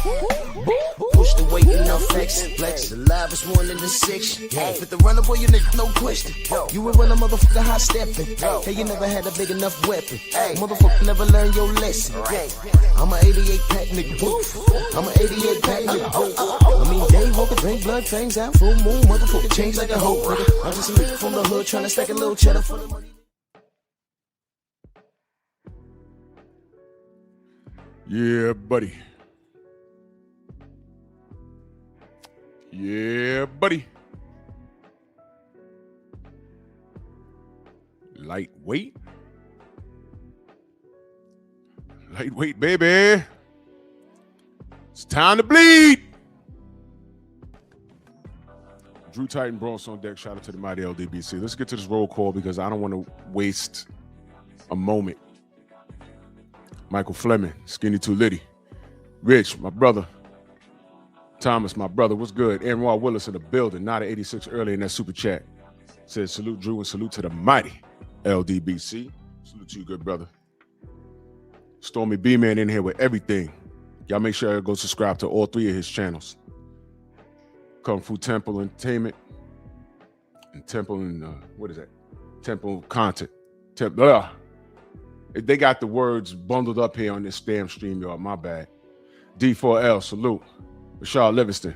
Push the weight and now flex. Flex alive is 1 in the 6. Fit the runner, boy, you nigga, no question. You ain't run a motherfucker hot stepping. Hey, you never had a big enough weapon. Motherfucker never learned your lesson. I'm a 88 pack nigga. I'm a 88 pack nigga. I mean, day walker, drink blood, fangs out, full moon, motherfucker change like a hoe. I'm just a nigga from the hood trying to stack a little cheddar for the money. Yeah, buddy. Yeah, buddy. Lightweight. Lightweight, baby. It's time to bleed. Drew Titan Bronx on deck. Shout out to the mighty LDBC. Let's get to this roll call because I don't want to waste a moment. Michael Fleming, Skinny Too Litty. Rich, my brother. Thomas, my brother, what's good? Anwar Willis in the building, not at 86 early in that super chat. Says salute Drew and salute to the mighty LDBC. Salute to you, good brother. Stormy B-Man in here with everything. Y'all make sure you go subscribe to all 3 of his channels. Kung Fu Temple Entertainment and Temple and what is that? Temple Content. They got the words bundled up here on this damn stream, y'all. My bad. D4L, salute. Rashard Livingston.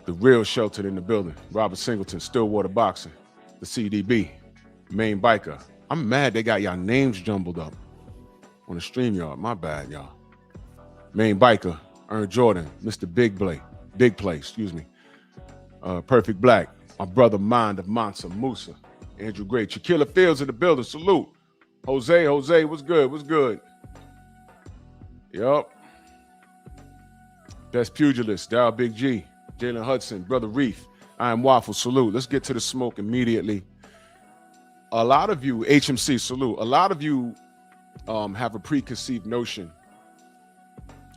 The real Shelton in the building. Robert Singleton, Stillwater Boxing. The CDB. Main Biker. I'm mad they got y'all names jumbled up on the stream, y'all. My bad, y'all. Main Biker. Ern Jordan. Mr. Big Play, excuse me. Perfect Black. My brother Mind of Mansa Musa. Andrew Gray. Shaquilla Fields in the building. Salute. Jose, what's good? What's good? Yup. Best Pugilist, Dow Big G, Jalen Hudson, Brother Reef, I am Waffle, salute. Let's get to the smoke immediately. A lot of you, HMC, salute. A lot of you have a preconceived notion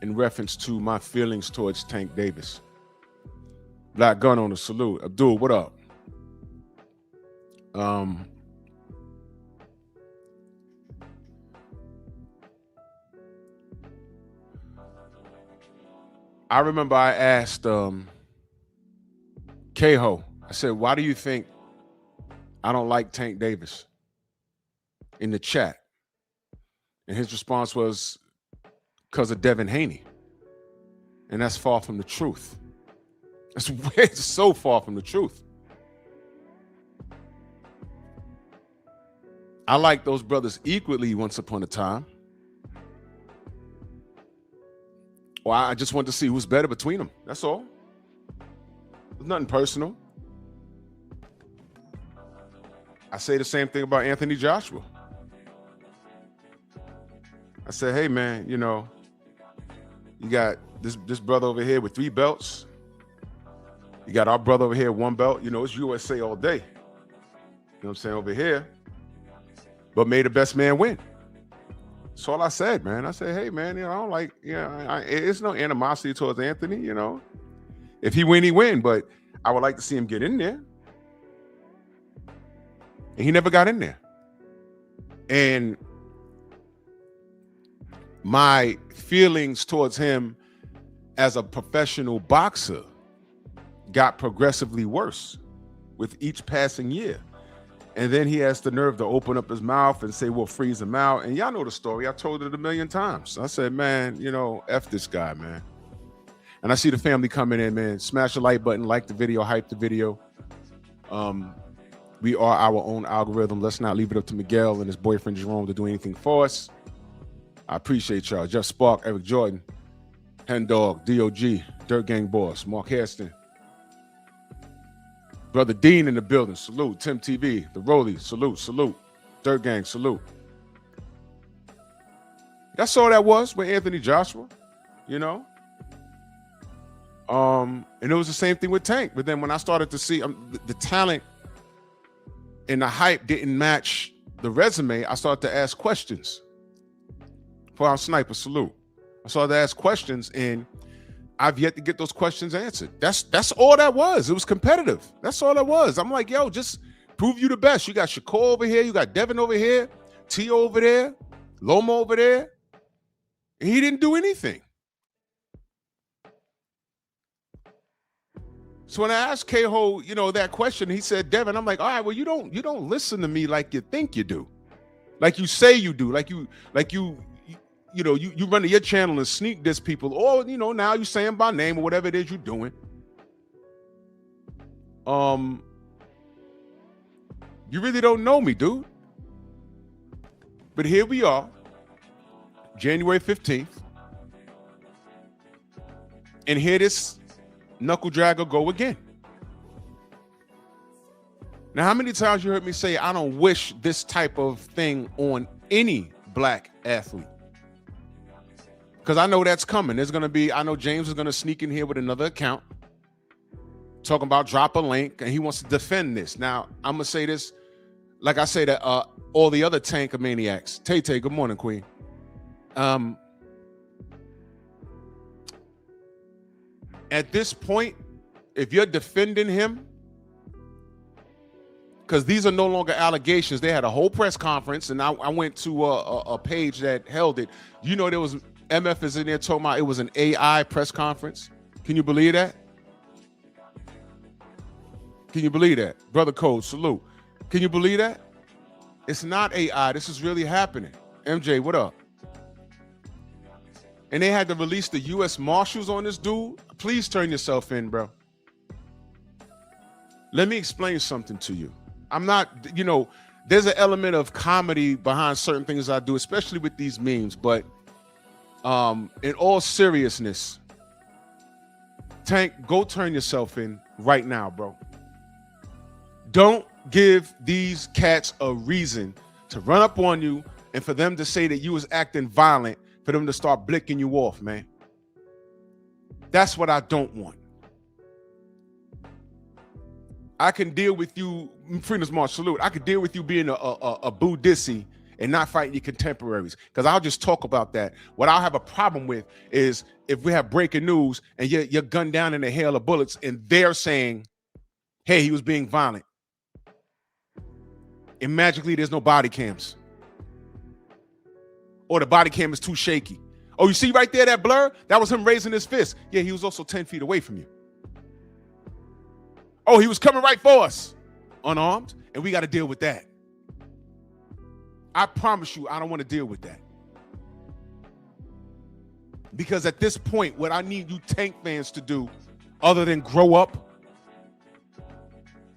in reference to my feelings towards Tank Davis. Black Gun Owner, salute. Abdul, what up? I remember I asked Keho, I said, why do you think I don't like Tank Davis in the chat? And his response was, because of Devin Haney. And that's far from the truth. It's so far from the truth. I liked those brothers equally once upon a time. Well, I just wanted to see who's better between them. That's all. There's nothing personal. I say the same thing about Anthony Joshua. I said, hey, man, you know, you got this brother over here with 3 belts. You got our brother over here, 1 belt. You know, it's USA all day. You know what I'm saying, over here. But may the best man win. That's all I said, man. I said, hey, man, you know, I don't like, it's no animosity towards Anthony, you know. If he win, he win. But I would like to see him get in there. And he never got in there. And my feelings towards him as a professional boxer got progressively worse with each passing year. And then he has the nerve to open up his mouth and say, we'll freeze him out. And y'all know the story. I told it a million times. I said, man, you know, F this guy, man. And I see the family coming in, man. Smash the like button, like the video, hype the video. We are our own algorithm. Let's not leave it up to Miguel and his boyfriend Jerome to do anything for us. I appreciate y'all. Jeff Spark, Eric Jordan, Hen Dog, DOG, Dirt Gang Boss, Mark Hairston. Brother Dean in the building, salute. Tim TV, the Rollies, salute. Dirt Gang, salute. That's all that was with Anthony Joshua, you know. And it was the same thing with Tank. But then when I started to see the talent and the hype didn't match the resume, I started to ask questions for our sniper, salute. I started to ask questions, and I've yet to get those questions answered. That's all that was. It was competitive. That's all that was. I'm like, yo, just prove you the best. You got Shakur over here. You got Devin over here. T over there. Loma over there. He didn't do anything. So when I asked K-Ho, that question, he said, Devin, I'm like, all right, well, you don't listen to me like you think you do. Like you say you do. Like you run to your channel and sneak diss people, or now you saying by name or whatever it is you're doing. You really don't know me, dude. But here we are, January 15th, and here this knuckle dragger go again. Now, how many times you heard me say I don't wish this type of thing on any black athlete? Because I know that's coming. I know James is going to sneak in here with another account talking about drop a link, and he wants to defend this. Now, I'm going to say this, like I say to all the other tanker maniacs. Tay-Tay, good morning, Queen. At this point, if you're defending him, because these are no longer allegations. They had a whole press conference, and I went to a page that held it. There was MF is in there talking about it was an AI press conference. Can you believe that? Can you believe that? Brother Code, salute. Can you believe that? It's not AI. This is really happening. MJ, what up? And they had to release the U.S. Marshals on this dude. Please turn yourself in, bro. Let me explain something to you. I'm not, there's an element of comedy behind certain things I do, especially with these memes. But in all seriousness, Tank, go turn yourself in right now, bro. Don't give these cats a reason to run up on you and for them to say that you was acting violent, for them to start blicking you off, man. That's what I don't want. I can deal with you, Freedom's March, salute. I could deal with you being a Buddhisi and not fighting your contemporaries, because I'll just talk about that. What I'll have a problem with is if we have breaking news and you're gunned down in a hail of bullets and they're saying, hey, he was being violent. And magically there's no body cams. Or the body cam is too shaky. Oh, you see right there, that blur? That was him raising his fist. Yeah, he was also 10 feet away from you. Oh, he was coming right for us, unarmed, and we got to deal with that. I promise you, I don't want to deal with that. Because at this point, what I need you Tank fans to do, other than grow up,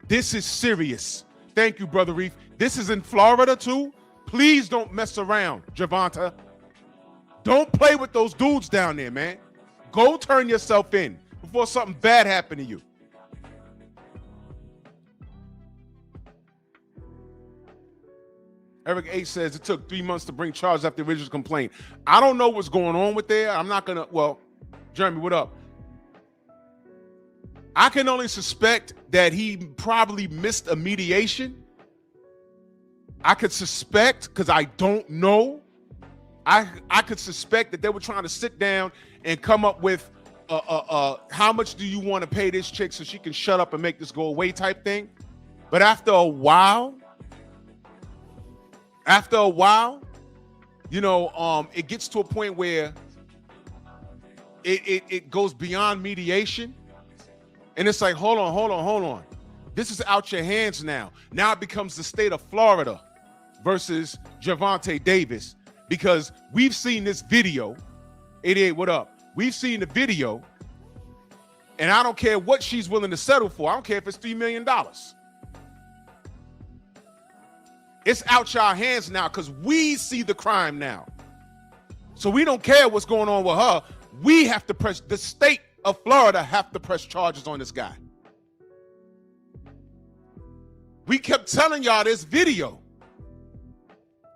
this is serious. Thank you, Brother Reef. This is in Florida, too. Please don't mess around, Javonta. Don't play with those dudes down there, man. Go turn yourself in before something bad happened to you. Eric H says it took 3 months to bring charges after the original complaint. I don't know what's going on with there. I'm not going to, well, Jeremy, what up? I can only suspect that he probably missed a mediation. I could suspect, because I don't know. I could suspect that they were trying to sit down and come up with how much do you want to pay this chick so she can shut up and make this go away type thing. But after a while, it gets to a point where it goes beyond mediation. And it's like, hold on. This is out your hands now. Now it becomes the state of Florida versus Gervonta Davis, because we've seen this video. 88, what up? We've seen the video, and I don't care what she's willing to settle for. I don't care if it's $3 million. It's out your hands now because we see the crime now. So we don't care what's going on with her. We have to press, the state of Florida have to press charges on this guy. We kept telling y'all this video.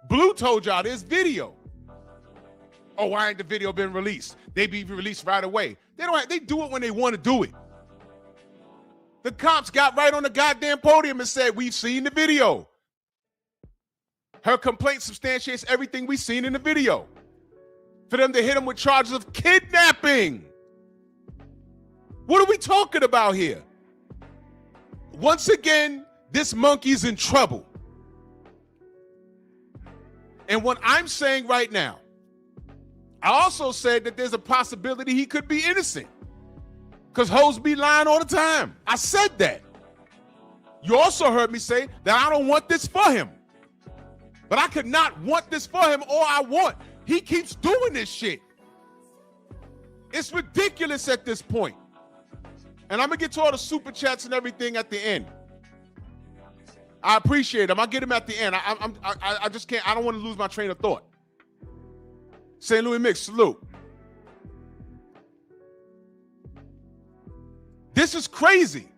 Blue told y'all this video. Oh, why ain't the video been released? They be released right away. They do it when they want to do it. The cops got right on the goddamn podium and said, we've seen the video. Her complaint substantiates everything we've seen in the video. For them to hit him with charges of kidnapping. What are we talking about here? Once again, this monkey's in trouble. And what I'm saying right now, I also said that there's a possibility he could be innocent because hoes be lying all the time. I said that. You also heard me say that I don't want this for him. But I could not want this for him. All I want, he keeps doing this shit. It's ridiculous at this point. And I'm going to get to all the super chats and everything at the end. I appreciate them. I'll get them at the end. I just can't. I don't want to lose my train of thought. St. Louis Mix, salute. This is crazy.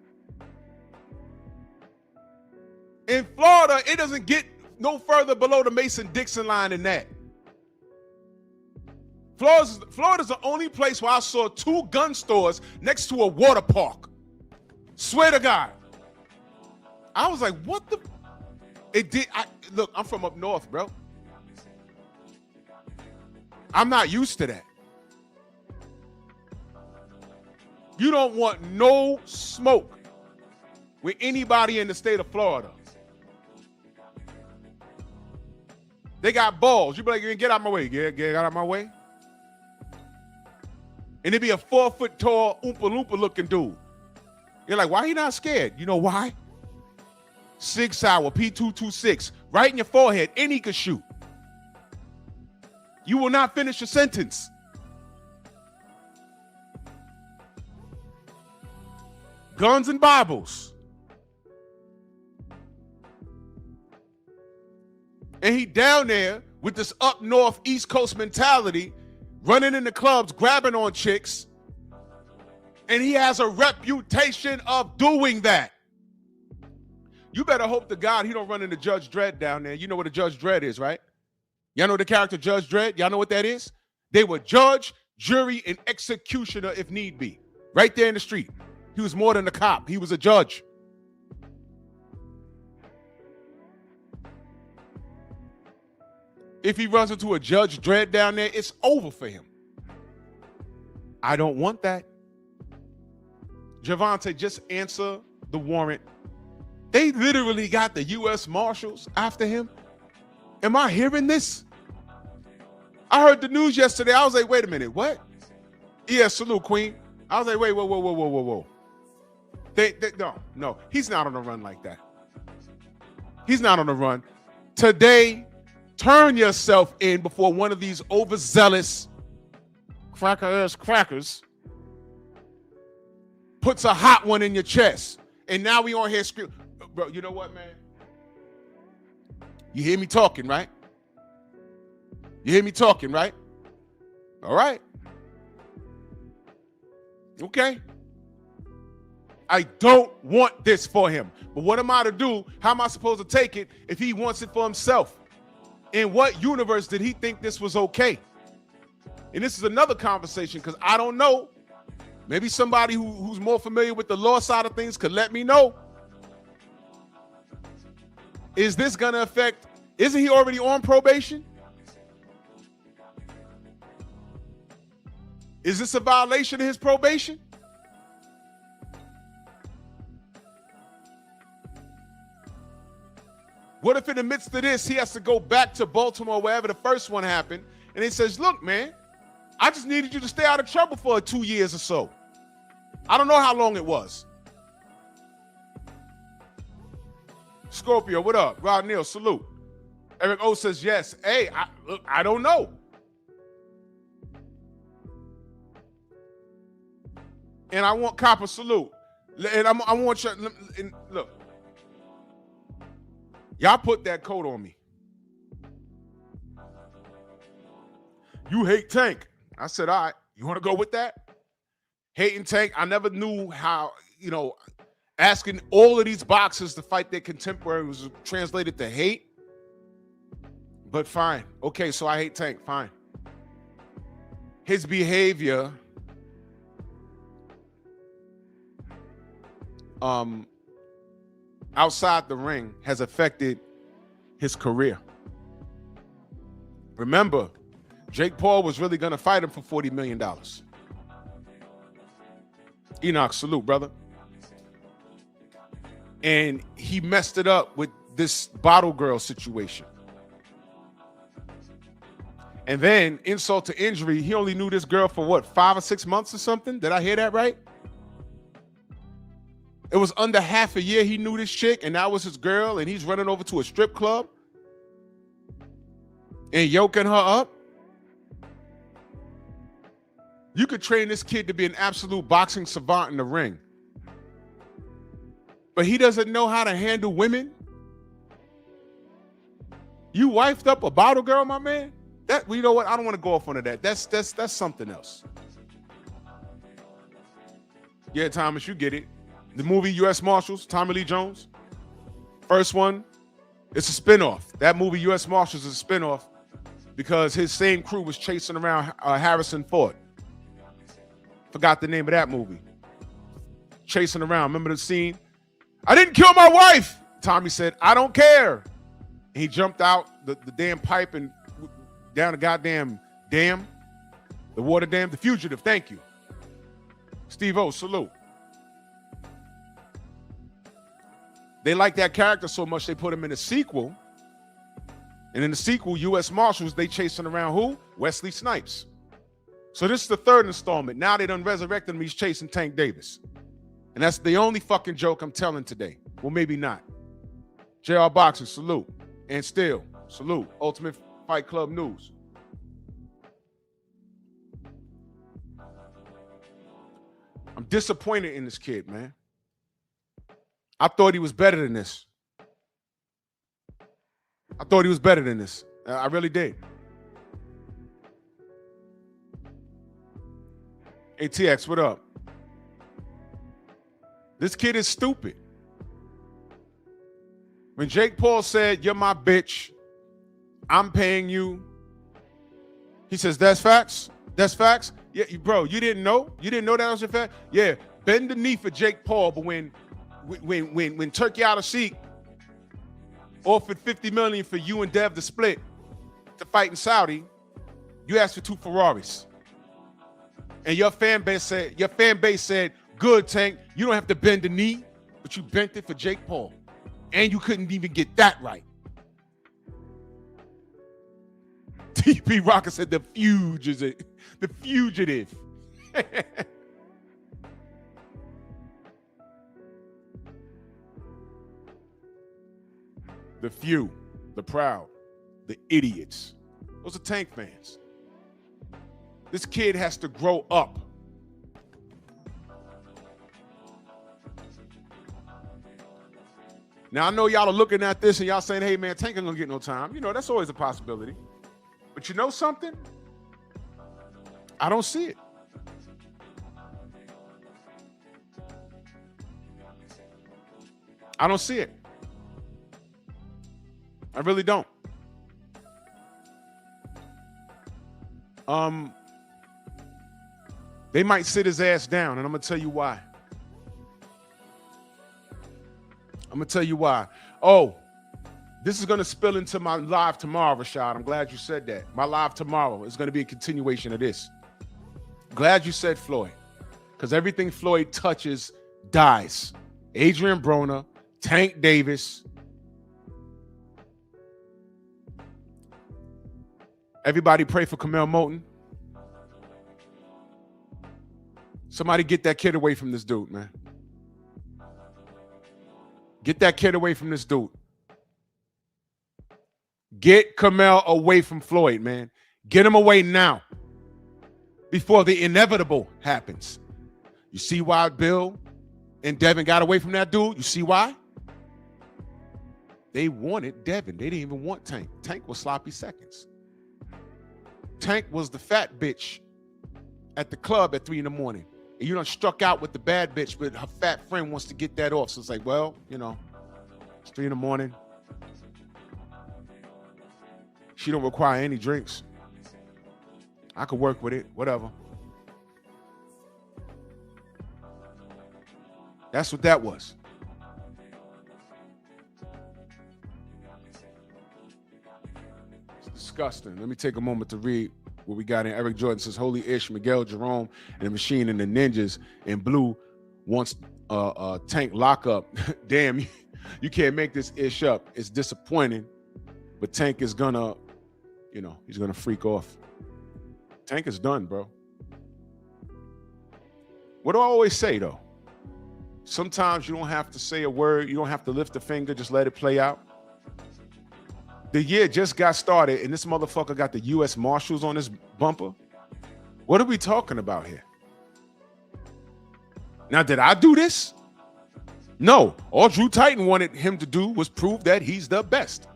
In Florida, it doesn't get no further below the Mason-Dixon line than that. Florida's the only place where I saw 2 gun stores next to a water park. Swear to God. I was like, what the? Look, I'm from up north, bro. I'm not used to that. You don't want no smoke with anybody in the state of Florida. They got balls. You be like, get out of my way. Get out of my way. And it'd be a 4-foot tall, Oompa Loompa looking dude. You're like, why he not scared? You know why? Sig Sauer, P226, right in your forehead, and he could shoot. You will not finish your sentence. Guns and Bibles. And he down there with this up north East Coast mentality, running in the clubs, grabbing on chicks. And he has a reputation of doing that. You better hope to God he don't run into Judge Dredd down there. You know what a Judge Dredd is, right? Y'all know the character Judge Dredd? Y'all know what that is? They were judge, jury, and executioner if need be. Right there in the street. He was more than a cop. He was a judge. If he runs into a Judge Dredd down there, it's over for him. I don't want that. Javante, just answer the warrant. They literally got the U.S. Marshals after him. Am I hearing this? I heard the news yesterday. I was like, wait a minute, what? Yeah, salute, Queen. I was like, wait, whoa. No, he's not on the run like that. He's not on the run. Today, turn yourself in before one of these overzealous cracker-ass crackers puts a hot one in your chest. And now we on here screaming. Bro, you know what, man? You hear me talking, right? You hear me talking, right? All right. Okay. I don't want this for him. But what am I to do? How am I supposed to take it if he wants it for himself? In what universe did he think this was okay? And this is another conversation because I don't know. Maybe somebody who's more familiar with the law side of things could let me know. Is this going to affect, isn't he already on probation? Is this a violation of his probation? What if in the midst of this, he has to go back to Baltimore, wherever the first one happened, and he says, look, man, I just needed you to stay out of trouble for 2 years or so. I don't know how long it was. Scorpio, what up? Rod Neal, salute. Eric O says yes. Hey, I don't know. And I want Copper, salute. And I want you, and look. Y'all put that coat on me. You hate Tank. I said, all right, you want to go with that? Hating Tank, I never knew how, asking all of these boxers to fight their contemporary was translated to hate. But fine. Okay, so I hate Tank. Fine. His behavior outside the ring has affected his career. Remember, Jake Paul was really going to fight him for $40 million. Enoch, salute, brother. And he messed it up with this bottle girl situation. And then insult to injury, he only knew this girl for what, 5 or 6 months or something? Did I hear that right? It was under half a year he knew this chick, and that was his girl, and he's running over to a strip club and yoking her up. You could train this kid to be an absolute boxing savant in the ring, but he doesn't know how to handle women. You wifed up a bottle girl, my man? That, you know what? I don't want to go off on that. That's something else. Yeah, Thomas, you get it. The movie U.S. Marshals, Tommy Lee Jones. First one, it's a spinoff. That movie U.S. Marshals is a spinoff because his same crew was chasing around Harrison Ford. Forgot the name of that movie. Chasing around. Remember the scene? I didn't kill my wife. Tommy said, I don't care. And he jumped out the damn pipe and down the goddamn dam, the water dam, The Fugitive. Thank you. Steve-O, salute. They like that character so much they put him in a sequel. And in the sequel, U.S. Marshals, they chasing around who? Wesley Snipes. So this is the third installment. Now they done resurrected him. He's chasing Tank Davis. And that's the only fucking joke I'm telling today. Well, maybe not. JR Boxing, salute. And still, salute. Ultimate Fight Club News. I'm disappointed in this kid, man. I thought he was better than this. I thought he was better than this. I really did. ATX, what up? This kid is stupid. When Jake Paul said, you're my bitch, I'm paying you, he says, that's facts? That's facts? Yeah, bro, you didn't know? You didn't know that was your fact? Yeah, bend the knee for Jake Paul, but when Turkey Out of Seek offered $50 million for you and Dev to split to fight in Saudi, you asked for 2 Ferraris. And your fan base said, good, Tank, you don't have to bend the knee, but you bent it for Jake Paul. And you couldn't even get that right. TP Rocker said the fugitive. The fugitive. The few, the proud, the idiots. Those are Tank fans. This kid has to grow up. Now, I know y'all are looking at this and y'all saying, hey, man, Tank ain't gonna get no time. You know, that's always a possibility. But you know something? I don't see it. I don't see it. I really don't. They might sit his ass down, and I'm gonna tell you why. I'm gonna tell you why. Oh, this is gonna spill into my live tomorrow, Rashad. I'm glad you said that. My live tomorrow is gonna be a continuation of this. Glad you said Floyd, because everything Floyd touches dies. Adrian Broner, Tank Davis. Everybody pray for Kamel Moton. Somebody get that kid away from this dude, man. Get that kid away from this dude. Get Kamel away from Floyd, man. Get him away now before the inevitable happens. You see why Bill and Devin got away from that dude? You see why? They wanted Devin. They didn't even want Tank. Tank was sloppy seconds. Tank was the fat bitch at the club at 3 in the morning. And you done struck out with the bad bitch, but her fat friend wants to get that off. So it's like, well, you know, it's 3 in the morning. She don't require any drinks. I could work with it, whatever. That's what that was. It's disgusting. Let me take a moment to read what we got in. Eric Jordan says, holy ish, Miguel Jerome and the Machine and the Ninjas in blue wants Tank lockup. Damn, you can't make this ish up. It's disappointing, but Tank is gonna he's going to freak off. Tank is done, bro. What do I always say, though? Sometimes you don't have to say a word. You don't have to lift a finger. Just let it play out. The year just got started, and this motherfucker got the U.S. Marshals on his bumper. What are we talking about here? Now, did I do this? No. All Drew Titan wanted him to do was prove that he's the best.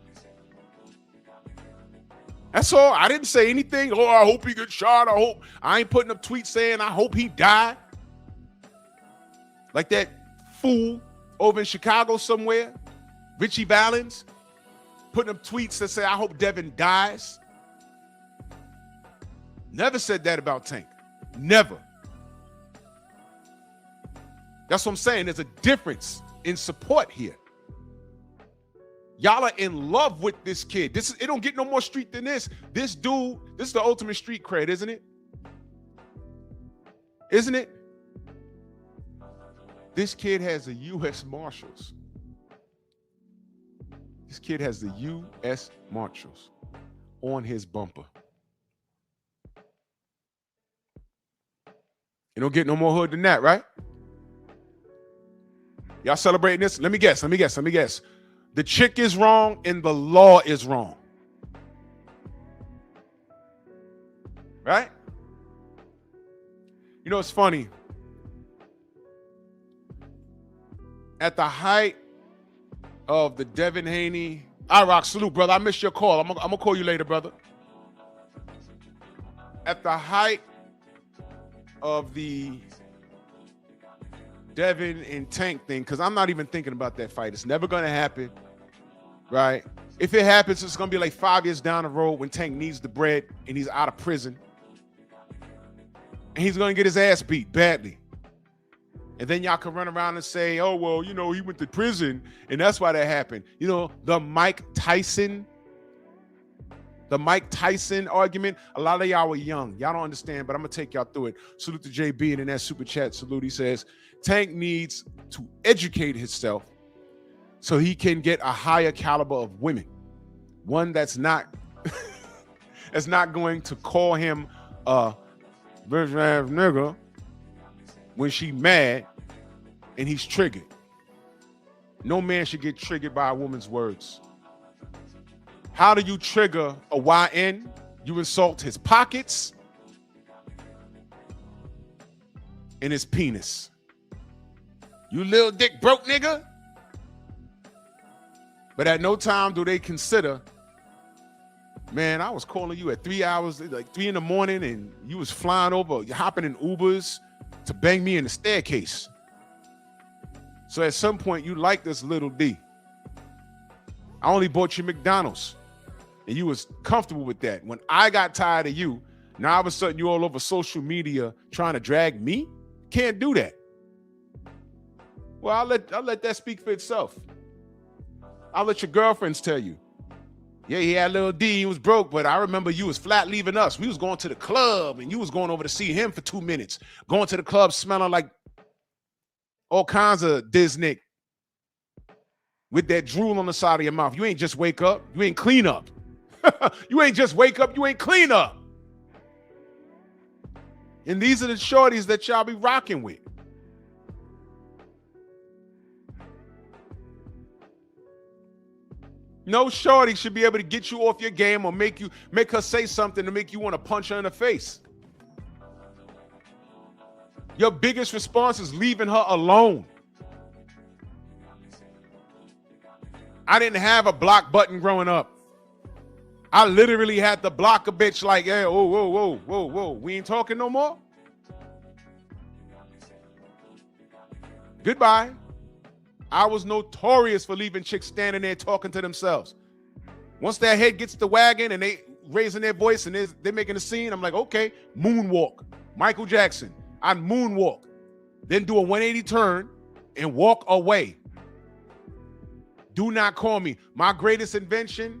That's all. I didn't say anything. Oh, I hope he gets shot. I ain't putting up tweets saying I hope he died. Like that fool over in Chicago somewhere, Richie Valens, putting up tweets that say, I hope Devin dies. Never said that about Tank. Never. That's what I'm saying. There's a difference in support here. Y'all are in love with this kid. It don't get no more street than this. This dude, this is the ultimate street cred, isn't it? Isn't it? This kid has the U.S. Marshals. This kid has the U.S. Marshals on his bumper. You don't get no more hood than that, right? Y'all celebrating this? Let me guess. The chick is wrong and the law is wrong. Right? It's funny. At the height of the Devin Haney, rock, salute, brother. I missed your call. I'm gonna call you later, brother. At the height of the Devin and Tank thing, because I'm not even thinking about that fight. It's never gonna happen, right? If it happens, it's gonna be like 5 years down the road when Tank needs the bread and he's out of prison. And he's gonna get his ass beat badly. And then y'all can run around and say, oh, well, he went to prison and that's why that happened. The Mike Tyson argument, a lot of y'all were young. Y'all don't understand, but I'm going to take y'all through it. Salute to JB, and in that super chat salute, he says, Tank needs to educate himself so he can get a higher caliber of women. One that's not, that's not going to call him a virgin ass nigga when she mad and he's triggered. No man should get triggered by a woman's words. How do you trigger a YN? You insult his pockets and his penis. You little dick broke nigga. But at no time do they consider, man, I was calling you at 3 hours, like 3 in the morning, and you was flying over, you're hopping in Ubers to bang me in the staircase. So at some point, you like this little D. I only bought you McDonald's, and you was comfortable with that. When I got tired of you, now all of a sudden you all over social media trying to drag me? Can't do that. Well, I'll let that speak for itself. I'll let your girlfriends tell you. Yeah, he had a little D, he was broke, but I remember you was flat leaving us. We was going to the club, and you was going over to see him for 2 minutes. Going to the club smelling like all kinds of Disney with that drool on the side of your mouth. You ain't just wake up. You ain't clean up. You ain't just wake up. You ain't clean up. And these are the shorties that y'all be rocking with. No shorty should be able to get you off your game or make her say something to make you want to punch her in the face. Your biggest response is leaving her alone. I didn't have a block button growing up. I literally had to block a bitch like, hey, whoa. We ain't talking no more? Goodbye. I was notorious for leaving chicks standing there talking to themselves. Once that head gets the wagon and they raising their voice and they're making a scene, I'm like, okay, moonwalk. Michael Jackson. I'd moonwalk, then do a 180 turn and walk away. Do not call me. My greatest invention,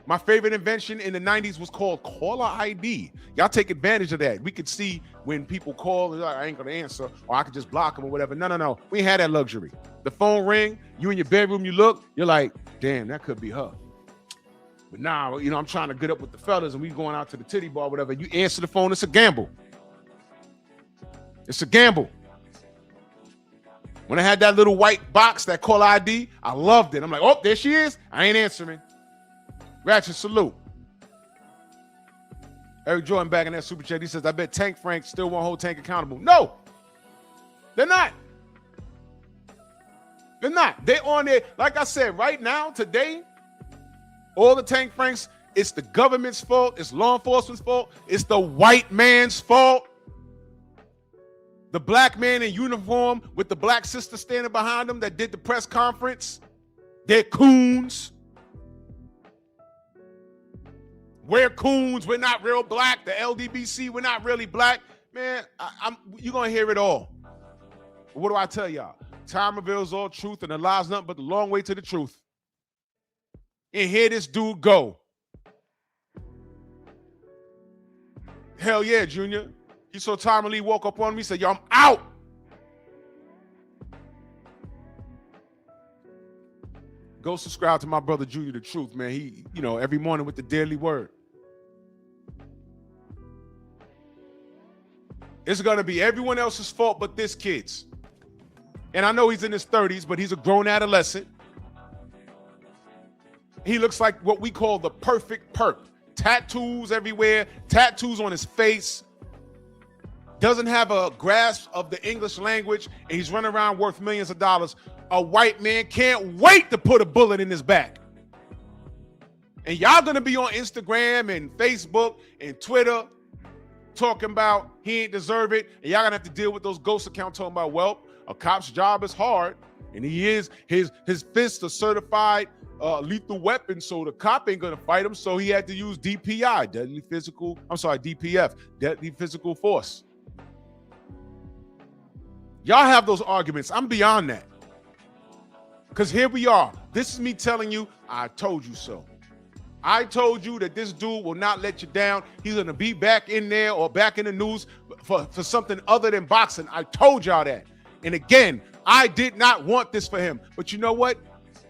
my favorite invention in the 90s was called caller ID. Y'all take advantage of that. We could see when people call, like, I ain't gonna answer, or I could just block them or whatever. No. We ain't had that luxury. The phone ring, you in your bedroom, you look, you're like, damn, that could be her. But now, I'm trying to get up with the fellas and we going out to the titty bar, whatever. You answer the phone, it's a gamble. It's a gamble. When I had that little white box, that call ID, I loved it. I'm like, oh, there she is. I ain't answering. Ratchet salute. Eric Jordan back in that super chat. He says, I bet Tank Frank still won't hold Tank accountable. No, they're not. They're not. They're on there. Like I said, right now, today, all the Tank Franks, it's the government's fault. It's law enforcement's fault. It's the white man's fault. The black man in uniform with the black sister standing behind him that did the press conference. They're coons. We're coons. We're not real black. The LDBC, we're not really black. Man, you're going to hear it all. But what do I tell y'all? Time reveals all truth, and the lie's nothing but the long way to the truth. And here this dude go. Hell yeah, Junior. He saw Tommy Lee walk up on me, said, yo, I'm out. Go subscribe to my brother Junior the Truth, man. He, every morning with the daily word. It's going to be everyone else's fault but this kid's. And I know he's in his 30s, but he's a grown adolescent. He looks like what we call the perfect perp. Tattoos everywhere, tattoos on his face. Doesn't have a grasp of the English language, and he's running around worth millions of dollars. A white man can't wait to put a bullet in his back. And y'all gonna be on Instagram and Facebook and Twitter talking about he ain't deserve it, and y'all gonna have to deal with those ghost accounts talking about, well, a cop's job is hard, and his fists are certified lethal weapon, so the cop ain't gonna fight him, so he had to use DPI, DPF, deadly physical force. Y'all have those arguments. I'm beyond that. Because here we are. This is me telling you, I told you so. I told you that this dude will not let you down. He's gonna be back in there or back in the news for something other than boxing. I told y'all that. And again, I did not want this for him. But you know what?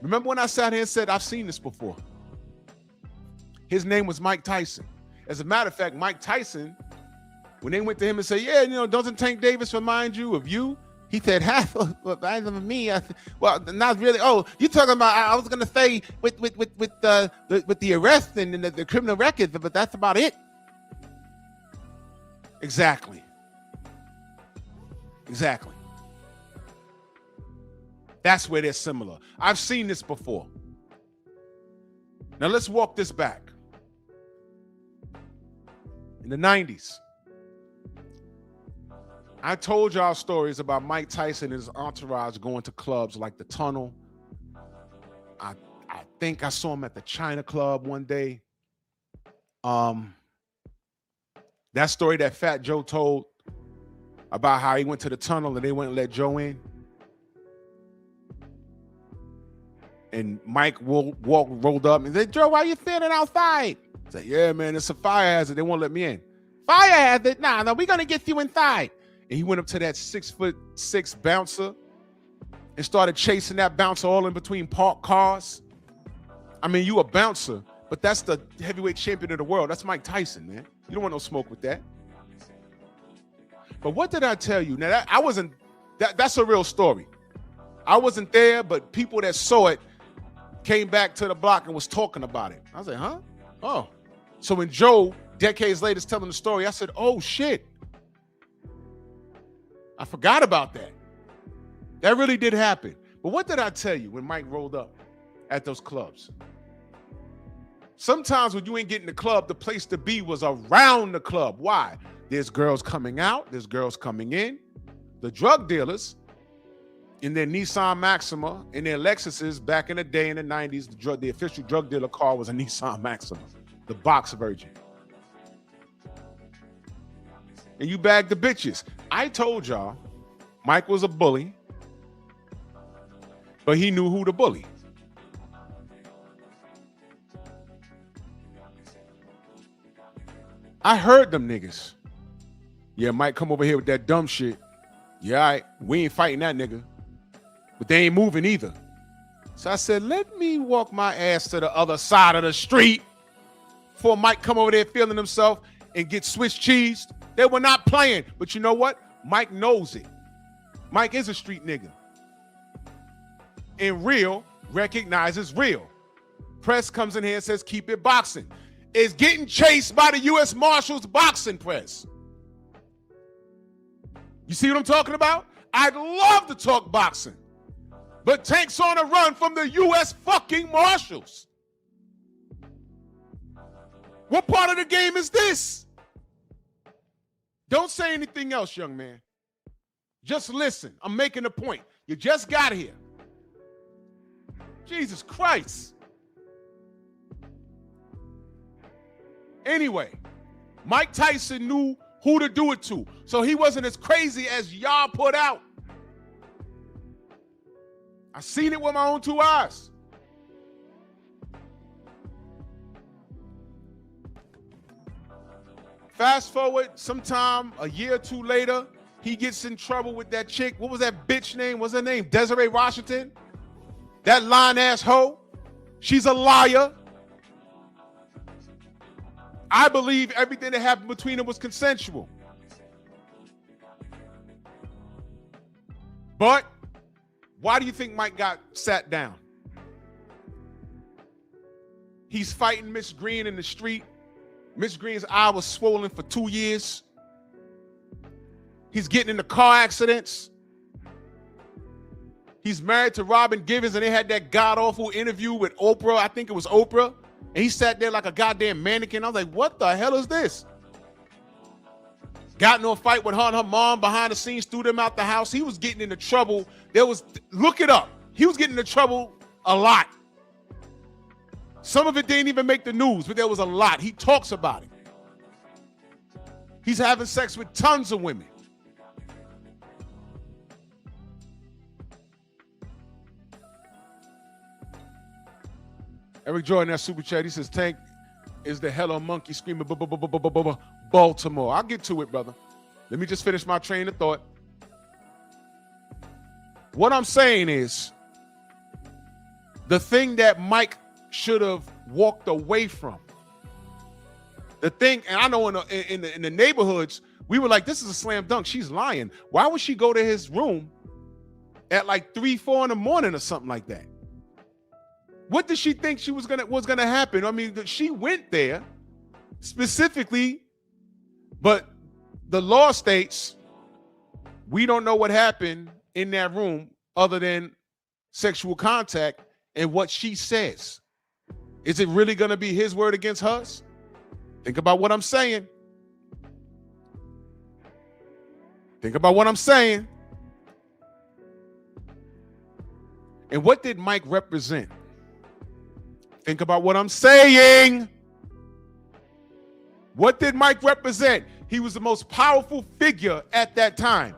Remember when I sat here and said, I've seen this before? His name was Mike Tyson. As a matter of fact, Mike Tyson, when they went to him and said, yeah, doesn't Tank Davis remind you of you? He said, reminds of me. Well, not really. Oh, you talking about, I was going to say with the arrest and the criminal records, but that's about it. Exactly. That's where they're similar. I've seen this before. Now let's walk this back. In the 90s, I told y'all stories about Mike Tyson and his entourage going to clubs like the Tunnel. I think I saw him at the China Club one day. That story that Fat Joe told about how he went to the Tunnel and they wouldn't let Joe in. And Mike rolled up and said, Joe, why you standing outside? I said, yeah, man, it's a fire hazard. They won't let me in. Fire hazard? Nah, we're going to get you inside. And he went up to that 6'6" bouncer and started chasing that bouncer all in between parked cars. I mean, you a bouncer, but that's the heavyweight champion of the world. That's Mike Tyson, man. You don't want no smoke with that. But what did I tell you? Now, that's a real story. I wasn't there, but people that saw it came back to the block and was talking about it. I was like, huh? Oh. So when Joe, decades later, is telling the story, I said, oh, shit. I forgot about that. That really did happen. But what did I tell you when Mike rolled up at those clubs? Sometimes when you ain't getting the club, the place to be was around the club. Why? There's girls coming out. There's girls coming in. The drug dealers in their Nissan Maxima, in their Lexuses, back in the day in the 90s, the official drug dealer car was a Nissan Maxima, the box version. And you bagged the bitches. I told y'all Mike was a bully, but he knew who to bully. I heard them niggas. Yeah, Mike come over here with that dumb shit. Yeah, all right, we ain't fighting that nigga. But they ain't moving either. So I said, let me walk my ass to the other side of the street before Mike come over there feeling himself and get Swiss cheesed. They were not playing. But you know what? Mike knows it. Mike is a street nigga. And real recognizes real. Press comes in here and says, keep it boxing. Is getting chased by the U.S. Marshals boxing press. You see what I'm talking about? I'd love to talk boxing. But Tank's on a run from the U.S. fucking Marshals. What part of the game is this? Don't say anything else, young man. Just listen. I'm making a point. You just got here. Jesus Christ. Anyway, Mike Tyson knew who to do it to, so he wasn't as crazy as y'all put out. I seen it with my own two eyes. Fast forward sometime a year or two later, he gets in trouble with that chick. What was that bitch name? What's her name? Desiree Washington? That lying-ass hoe. She's a liar. I believe everything that happened between them was consensual. But why do you think Mike got sat down? He's fighting Miss Green in the street. Miss Green's eye was swollen for 2 years. He's getting into car accidents. He's married to Robin Givens, and they had that god-awful interview with Oprah. I think it was Oprah. And he sat there like a goddamn mannequin. I was like, what the hell is this? Got into a fight with her and her mom behind the scenes, threw them out the house. He was getting into trouble. Look it up. He was getting into trouble a lot. Some of it didn't even make the news, but there was a lot. He talks about it. He's having sex with tons of women. Eric Jordan, that super chat, he says, Tank is the hello monkey screaming Baltimore. I'll get to it, brother. Let me just finish my train of thought. What I'm saying is, the thing that Mike should have walked away from, the thing, and I know in the neighborhoods, we were like, this is a slam dunk. She's lying. Why would she go to his room at like 3, 4 in the morning or something like that? What did she think was gonna happen? I mean, she went there specifically, but the law states we don't know what happened in that room other than sexual contact and what she says. Is it really gonna be his word against hers? Think about what I'm saying. Think about what I'm saying. And what did Mike represent? Think about what I'm saying. What did Mike represent? He was the most powerful figure at that time.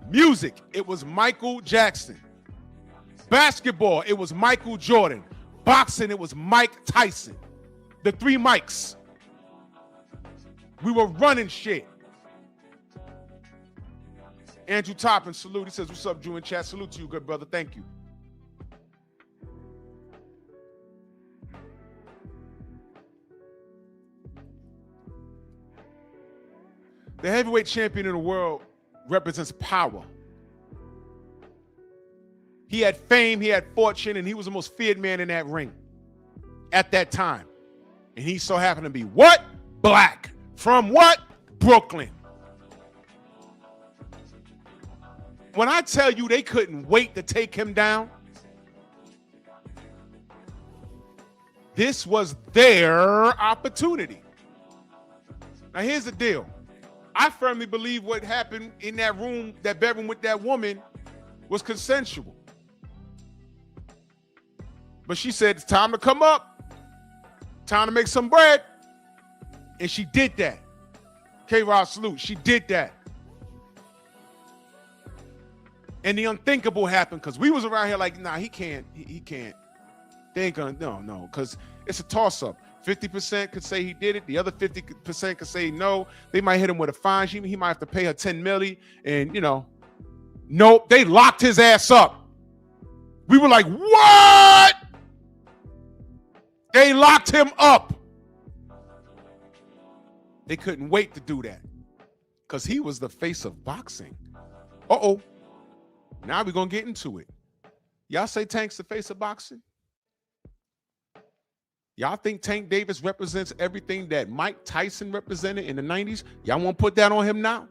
Music, it was Michael Jackson. Basketball, it was Michael Jordan. Boxing, it was Mike Tyson. The 3 Mikes. We were running shit. Andrew Toppin, salute. He says, what's up, Drew in chat? Salute to you, good brother. Thank you. The heavyweight champion of the world represents power. He had fame, he had fortune, and he was the most feared man in that ring at that time. And he so happened to be what? Black. From what? Brooklyn. When I tell you they couldn't wait to take him down, this was their opportunity. Now here's the deal. I firmly believe what happened in that room, that bedroom with that woman, was consensual. But she said, it's time to come up. Time to make some bread. And she did that. K-Rod, salute. She did that. And the unthinkable happened because we was around here like, nah, he can't. He can't. They ain't gonna, no, because it's a toss-up. 50% could say he did it. The other 50% could say no. They might hit him with a fine. He might have to pay her $10 million. And, nope, they locked his ass up. We were like, what? They locked him up. They couldn't wait to do that because he was the face of boxing. Uh-oh. Now we're going to get into it. Y'all say Tank's the face of boxing? Y'all think Tank Davis represents everything that Mike Tyson represented in the 90s? Y'all want to put that on him now?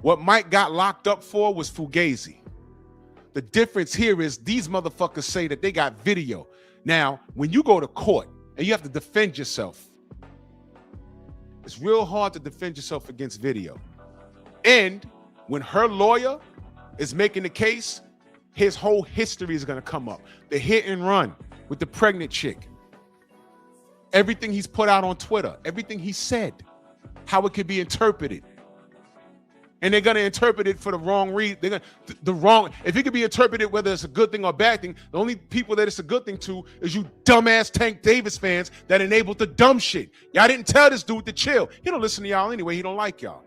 What Mike got locked up for was Fugazi. The difference here is these motherfuckers say that they got video. Now, when you go to court and you have to defend yourself, it's real hard to defend yourself against video. And when her lawyer is making the case, his whole history is going to come up. The hit and run with the pregnant chick. Everything he's put out on Twitter, everything he said, how it could be interpreted. And they're going to interpret it for the wrong reason. They're going if it could be interpreted whether it's a good thing or bad thing, the only people that it's a good thing to is you dumbass Tank Davis fans that enabled the dumb shit. Y'all didn't tell this dude to chill. He don't listen to y'all anyway. He don't like y'all.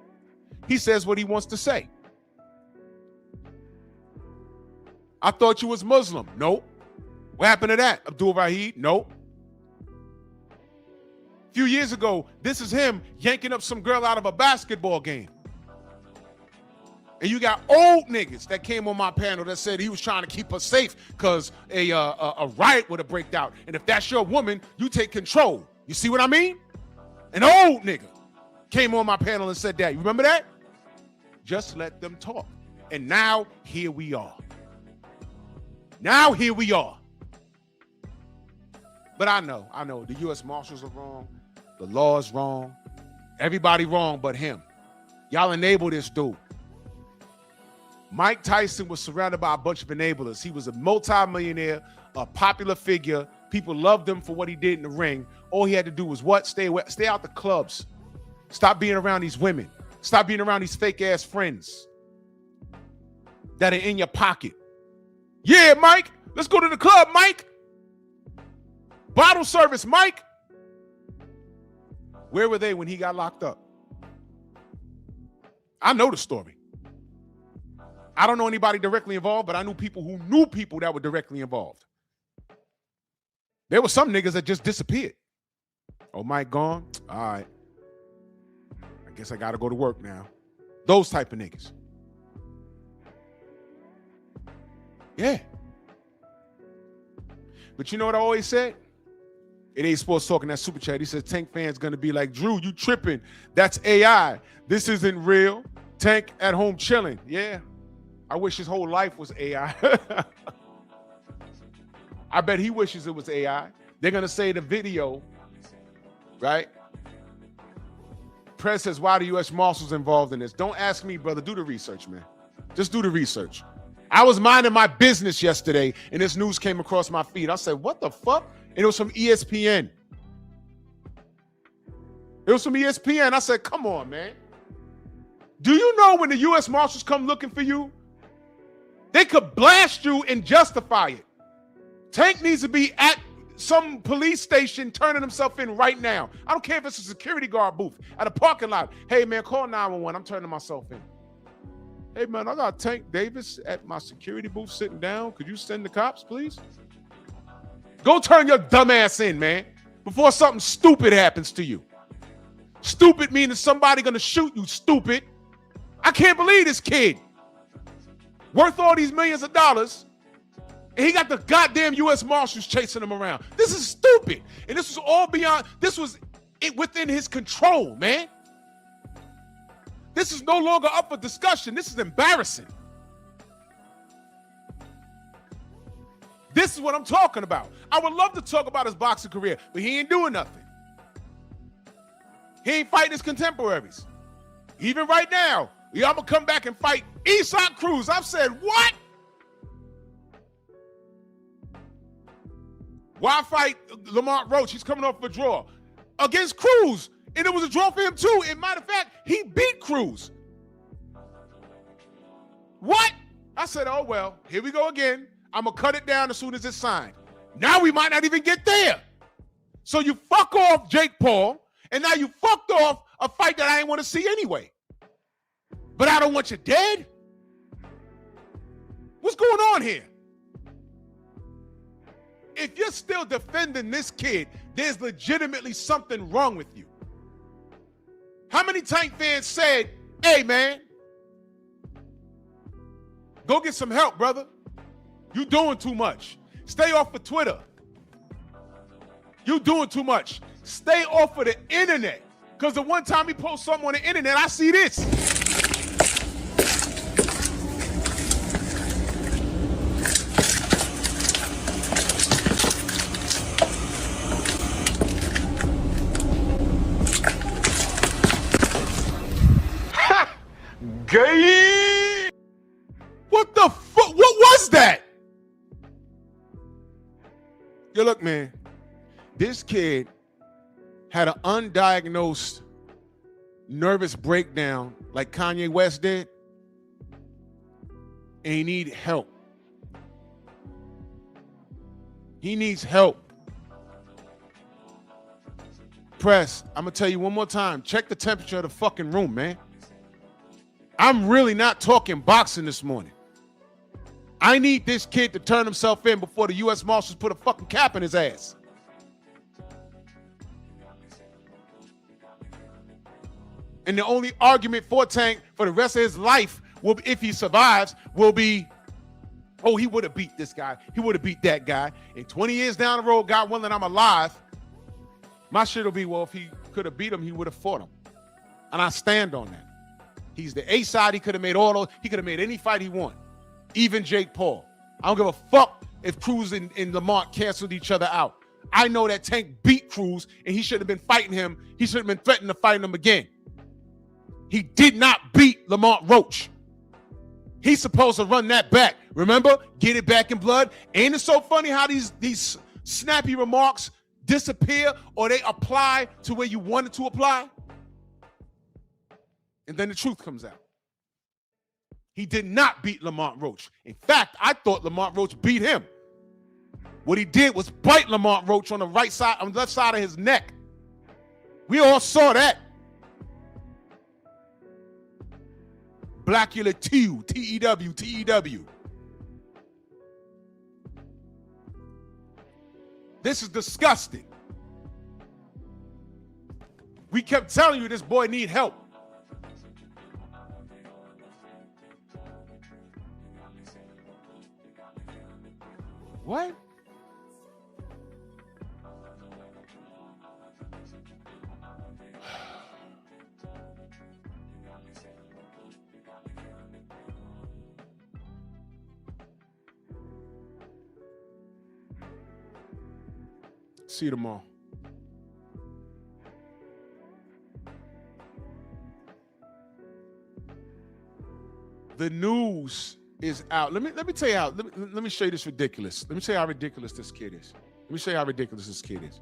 He says what he wants to say. I thought you was Muslim. Nope. What happened to that? Abdul Rahid? Nope. A few years ago, this is him yanking up some girl out of a basketball game. And you got old niggas that came on my panel that said he was trying to keep her safe because a riot would have breaked out. And if that's your woman, you take control. You see what I mean? An old nigga came on my panel and said that. You remember that? Just let them talk. And now, here we are. Now, here we are. But I know. The U.S. Marshals are wrong. The law is wrong. Everybody wrong but him. Y'all enable this dude. Mike Tyson was surrounded by a bunch of enablers. He was a multi-millionaire, a popular figure. People loved him for what he did in the ring. All he had to do was what? Stay out the clubs. Stop being around these women. Stop being around these fake-ass friends that are in your pocket. Yeah, Mike. Let's go to the club, Mike. Bottle service, Mike. Where were they when he got locked up? I know the story. I don't know anybody directly involved, but I knew people who knew people that were directly involved. There were some niggas that just disappeared. Oh, Mike gone? All right. I guess I got to go to work now. Those type of niggas. Yeah. But you know what I always said? It ain't sports talking that super chat. He says Tank fans going to be like, Drew, you tripping. That's AI. This isn't real. Tank at home chilling. Yeah. I wish his whole life was AI. I bet he wishes it was AI. They're going to say the video, right? Press says, why the U.S. Marshals involved in this? Don't ask me, brother. Do the research, man. Just do the research. I was minding my business yesterday, and this news came across my feed. I said, what the fuck? And it was from ESPN. It was from ESPN. I said, come on, man. Do you know when the U.S. Marshals come looking for you, they could blast you and justify it? Tank needs to be at some police station turning himself in right now. I don't care if it's a security guard booth at a parking lot. Hey, man, call 911. I'm turning myself in. Hey, man, I got Tank Davis at my security booth sitting down. Could you send the cops, please? Go turn your dumb ass in, man, before something stupid happens to you. Stupid meaning somebody gonna shoot you, stupid. I can't believe this kid. Worth all these millions of dollars, and he got the goddamn U.S. Marshals chasing him around. This is stupid. And this was all beyond, this was within his control, man. This is no longer up for discussion. This is embarrassing. This is what I'm talking about. I would love to talk about his boxing career, but he ain't doing nothing. He ain't fighting his contemporaries. Even right now, I'm going to come back and fight Isak Cruz. I've said, what? Why fight Lamont Roach? He's coming off a draw against Cruz. And it was a draw for him too. As a matter of fact, he beat Cruz. What? I said, oh, well, here we go again. I'm going to cut it down as soon as it's signed. Now we might not even get there. So you fuck off Jake Paul, and now you fucked off a fight that I didn't want to see anyway. But I don't want you dead? What's going on here? if you're still defending this kid, there's legitimately something wrong with you. How many Tank fans said, hey, man, go get some help, brother. You doing too much. Stay off of Twitter. You doing too much. Stay off of the internet. Because the one time he posts something on the internet, I see this. Ha! Gay! What the fuck? What was that? Yo, look, man. This kid had an undiagnosed nervous breakdown like Kanye West did, and he needs help. He needs help. Press, I'm gonna tell you one more time, check the temperature of the fucking room, man. I'm really not talking boxing this morning. I need this kid to turn himself in before the U.S. Marshals put a fucking cap in his ass. And the only argument for Tank for the rest of his life, will be, if he survives, will be, oh, he would have beat this guy. He would have beat that guy. And 20 years down the road, God willing, I'm alive. My shit will be, well, if he could have beat him, he would have fought him. And I stand on that. He's the A side. He could have made all those. He could have made any fight he wanted. Even Jake Paul. I don't give a fuck if Cruz and Lamont canceled each other out. I know that Tank beat Cruz, and he should have been fighting him. He should have been threatening to fight him again. He did not beat Lamont Roach. He's supposed to run that back. Remember? Get it back in blood. Ain't it so funny how these snappy remarks disappear or they apply to where you wanted to apply? And then the truth comes out. He did not beat Lamont Roach. In fact, I thought Lamont Roach beat him. What he did was bite Lamont Roach on the right side, on the left side of his neck. We all saw that. Blackula T-U, T-E-W, T-E-W. This is disgusting. We kept telling you this boy need help. What? See you tomorrow. The news is out. Let me tell you how. Let me show you this ridiculous. Let me tell you how ridiculous this kid is. Let me show you how ridiculous this kid is.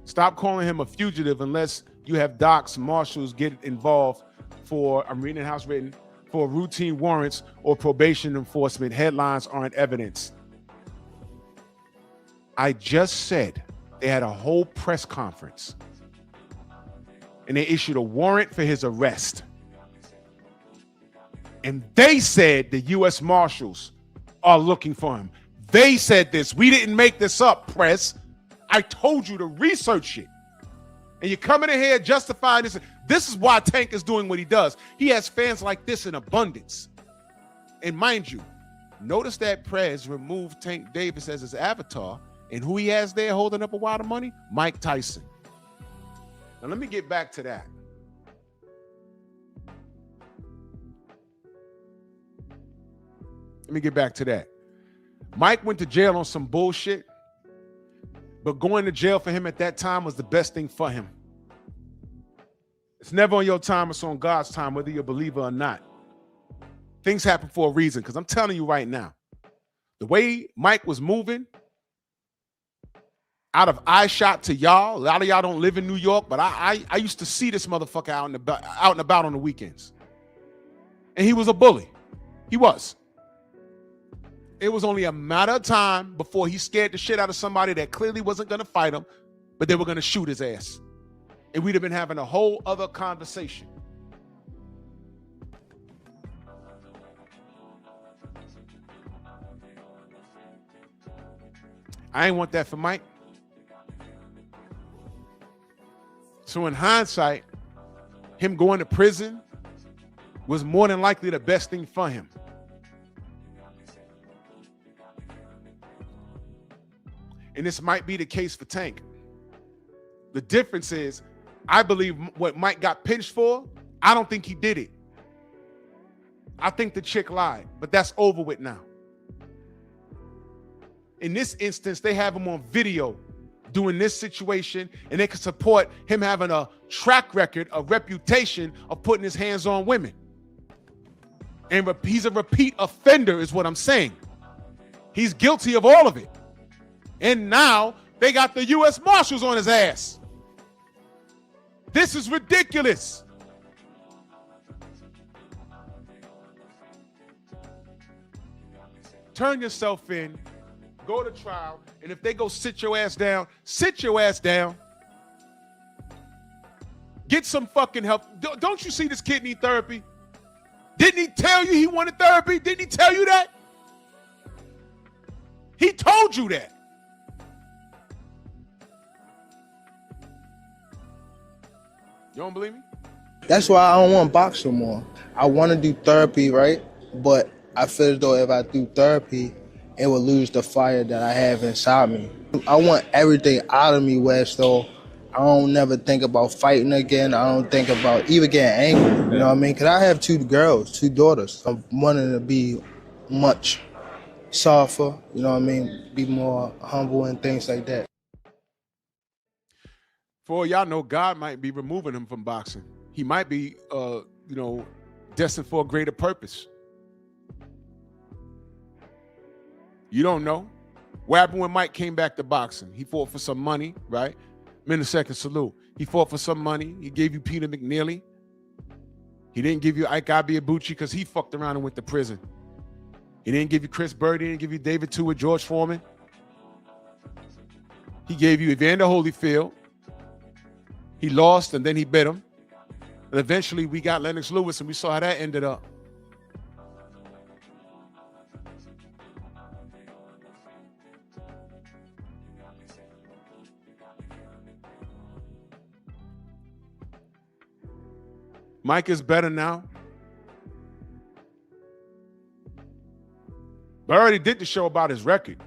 Stop calling him a fugitive unless you have docs, marshals get involved for, I'm reading it house written, for routine warrants or probation enforcement. Headlines aren't evidence. I just said they had a whole press conference and they issued a warrant for his arrest. And they said the U.S. Marshals are looking for him. They said this. We didn't make this up, press. I told you to research it. And you're coming in here justifying this. This is why Tank is doing what he does. He has fans like this in abundance. And mind you, notice that Prez removed Tank Davis as his avatar. And who he has there holding up a wad of money? Mike Tyson. Now let me get back to that. Let me get back to that. Mike went to jail on some bullshit, but going to jail for him at that time was the best thing for him. It's never on your time, it's on God's time, whether you're a believer or not. Things happen for a reason, because I'm telling you right now, the way Mike was moving, out of eye shot to y'all, a lot of y'all don't live in New York, but I used to see this motherfucker out and about on the weekends. And he was a bully. He was. It was only a matter of time before he scared the shit out of somebody that clearly wasn't going to fight him, but they were going to shoot his ass. And we'd have been having a whole other conversation. I ain't want that for Mike. So in hindsight, him going to prison was more than likely the best thing for him. And this might be the case for Tank. The difference is, I believe what Mike got pinched for, I don't think he did it. I think the chick lied, but that's over with now. In this instance, they have him on video doing this situation, and they can support him having a track record, a reputation of putting his hands on women. And he's a repeat offender is what I'm saying. He's guilty of all of it. And now they got the U.S. Marshals on his ass. This is ridiculous. Turn yourself in, go to trial, and if they go sit your ass down, sit your ass down. Get some fucking help. Don't you see this kid need therapy? Didn't he tell you he wanted therapy? Didn't he tell you that? He told you that. You don't believe me? That's why I don't want to box no more. I want to do therapy, right? But I feel as though if I do therapy, it will lose the fire that I have inside me. I want everything out of me where so I don't never think about fighting again. I don't think about even getting angry, you know what I mean? Because I have 2 girls, 2 daughters. I'm wanting to be much softer, you know what I mean? Be more humble and things like that. For all y'all know, God might be removing him from boxing. He might be, destined for a greater purpose. You don't know. What happened when Mike came back to boxing? He fought for some money, right? Millisecond salute. He fought for some money. He gave you Peter McNeely. He didn't give you Ike Abiabuchi because he fucked around and went to prison. He didn't give you Chris Bird. He didn't give you David Tewart, George Foreman. He gave you Evander Holyfield. He lost and then he bit him. And eventually we got Lennox Lewis and we saw how that ended up. Mike is better now. But I already did the show about his record.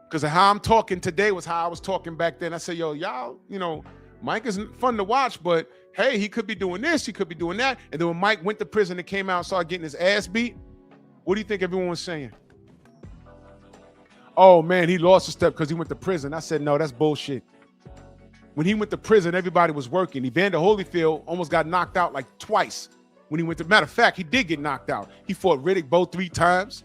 Because how I'm talking today was how I was talking back then. I said, yo, y'all, Mike isn't fun to watch, but hey, he could be doing this, he could be doing that. And then when Mike went to prison and came out and started getting his ass beat, what do you think everyone was saying? Oh man, he lost a step because he went to prison. I said, no, that's bullshit. When he went to prison, everybody was working. Evander Holyfield almost got knocked out like twice when he went to, matter of fact, he did get knocked out. He fought Riddick Bowe 3 times.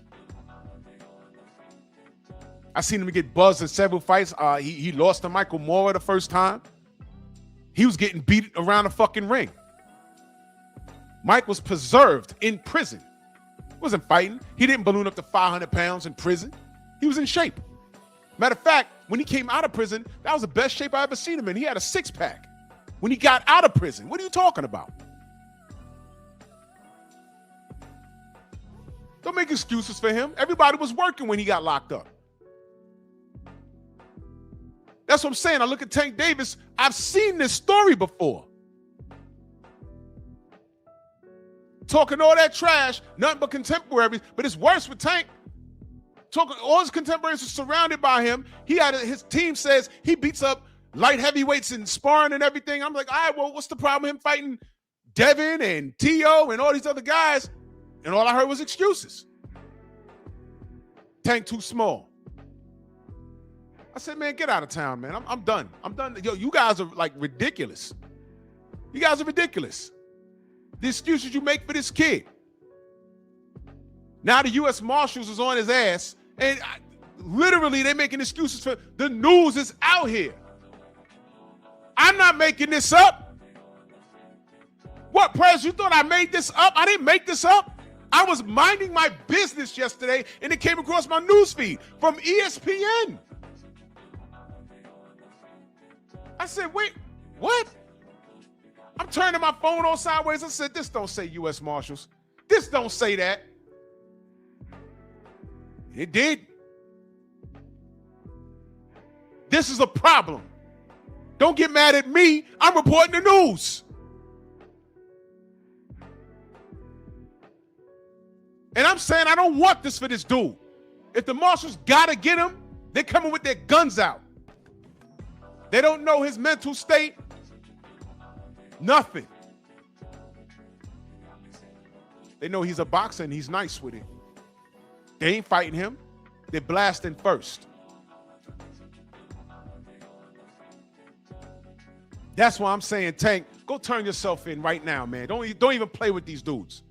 I seen him get buzzed in several fights. He lost to Michael Moore the first time. He was getting beat around the fucking ring. Mike was preserved in prison. He wasn't fighting. He didn't balloon up to 500 pounds in prison. He was in shape. Matter of fact, when he came out of prison, that was the best shape I ever seen him in. He had a 6-pack when he got out of prison. What are you talking about? Don't make excuses for him. Everybody was working when he got locked up. That's what I'm saying. I look at Tank Davis. I've seen this story before. Talking all that trash, nothing but contemporaries, but it's worse with Tank. Talking, all his contemporaries are surrounded by him. His team says he beats up light heavyweights in sparring and everything. I'm like, all right, well, what's the problem with him fighting Devin and T.O. and all these other guys? And all I heard was excuses. Tank too small. I said, man, get out of town, man. I'm done. I'm done. Yo, you guys are like ridiculous. You guys are ridiculous. The excuses you make for this kid. Now the U.S. Marshals is on his ass, and literally they're making excuses for the news is out here. I'm not making this up. What, Prez, you thought I made this up? I didn't make this up. I was minding my business yesterday, and it came across my newsfeed from ESPN. I said, wait, what? I'm turning my phone on sideways. I said, this don't say U.S. Marshals. This don't say that. It did. This is a problem. Don't get mad at me. I'm reporting the news. And I'm saying I don't want this for this dude. If the marshals gotta get him, they're coming with their guns out. They don't know his mental state. Nothing. They know he's a boxer and he's nice with it. They ain't fighting him. They're blasting first. That's why I'm saying, Tank, go turn yourself in right now, man. Don't even play with these dudes.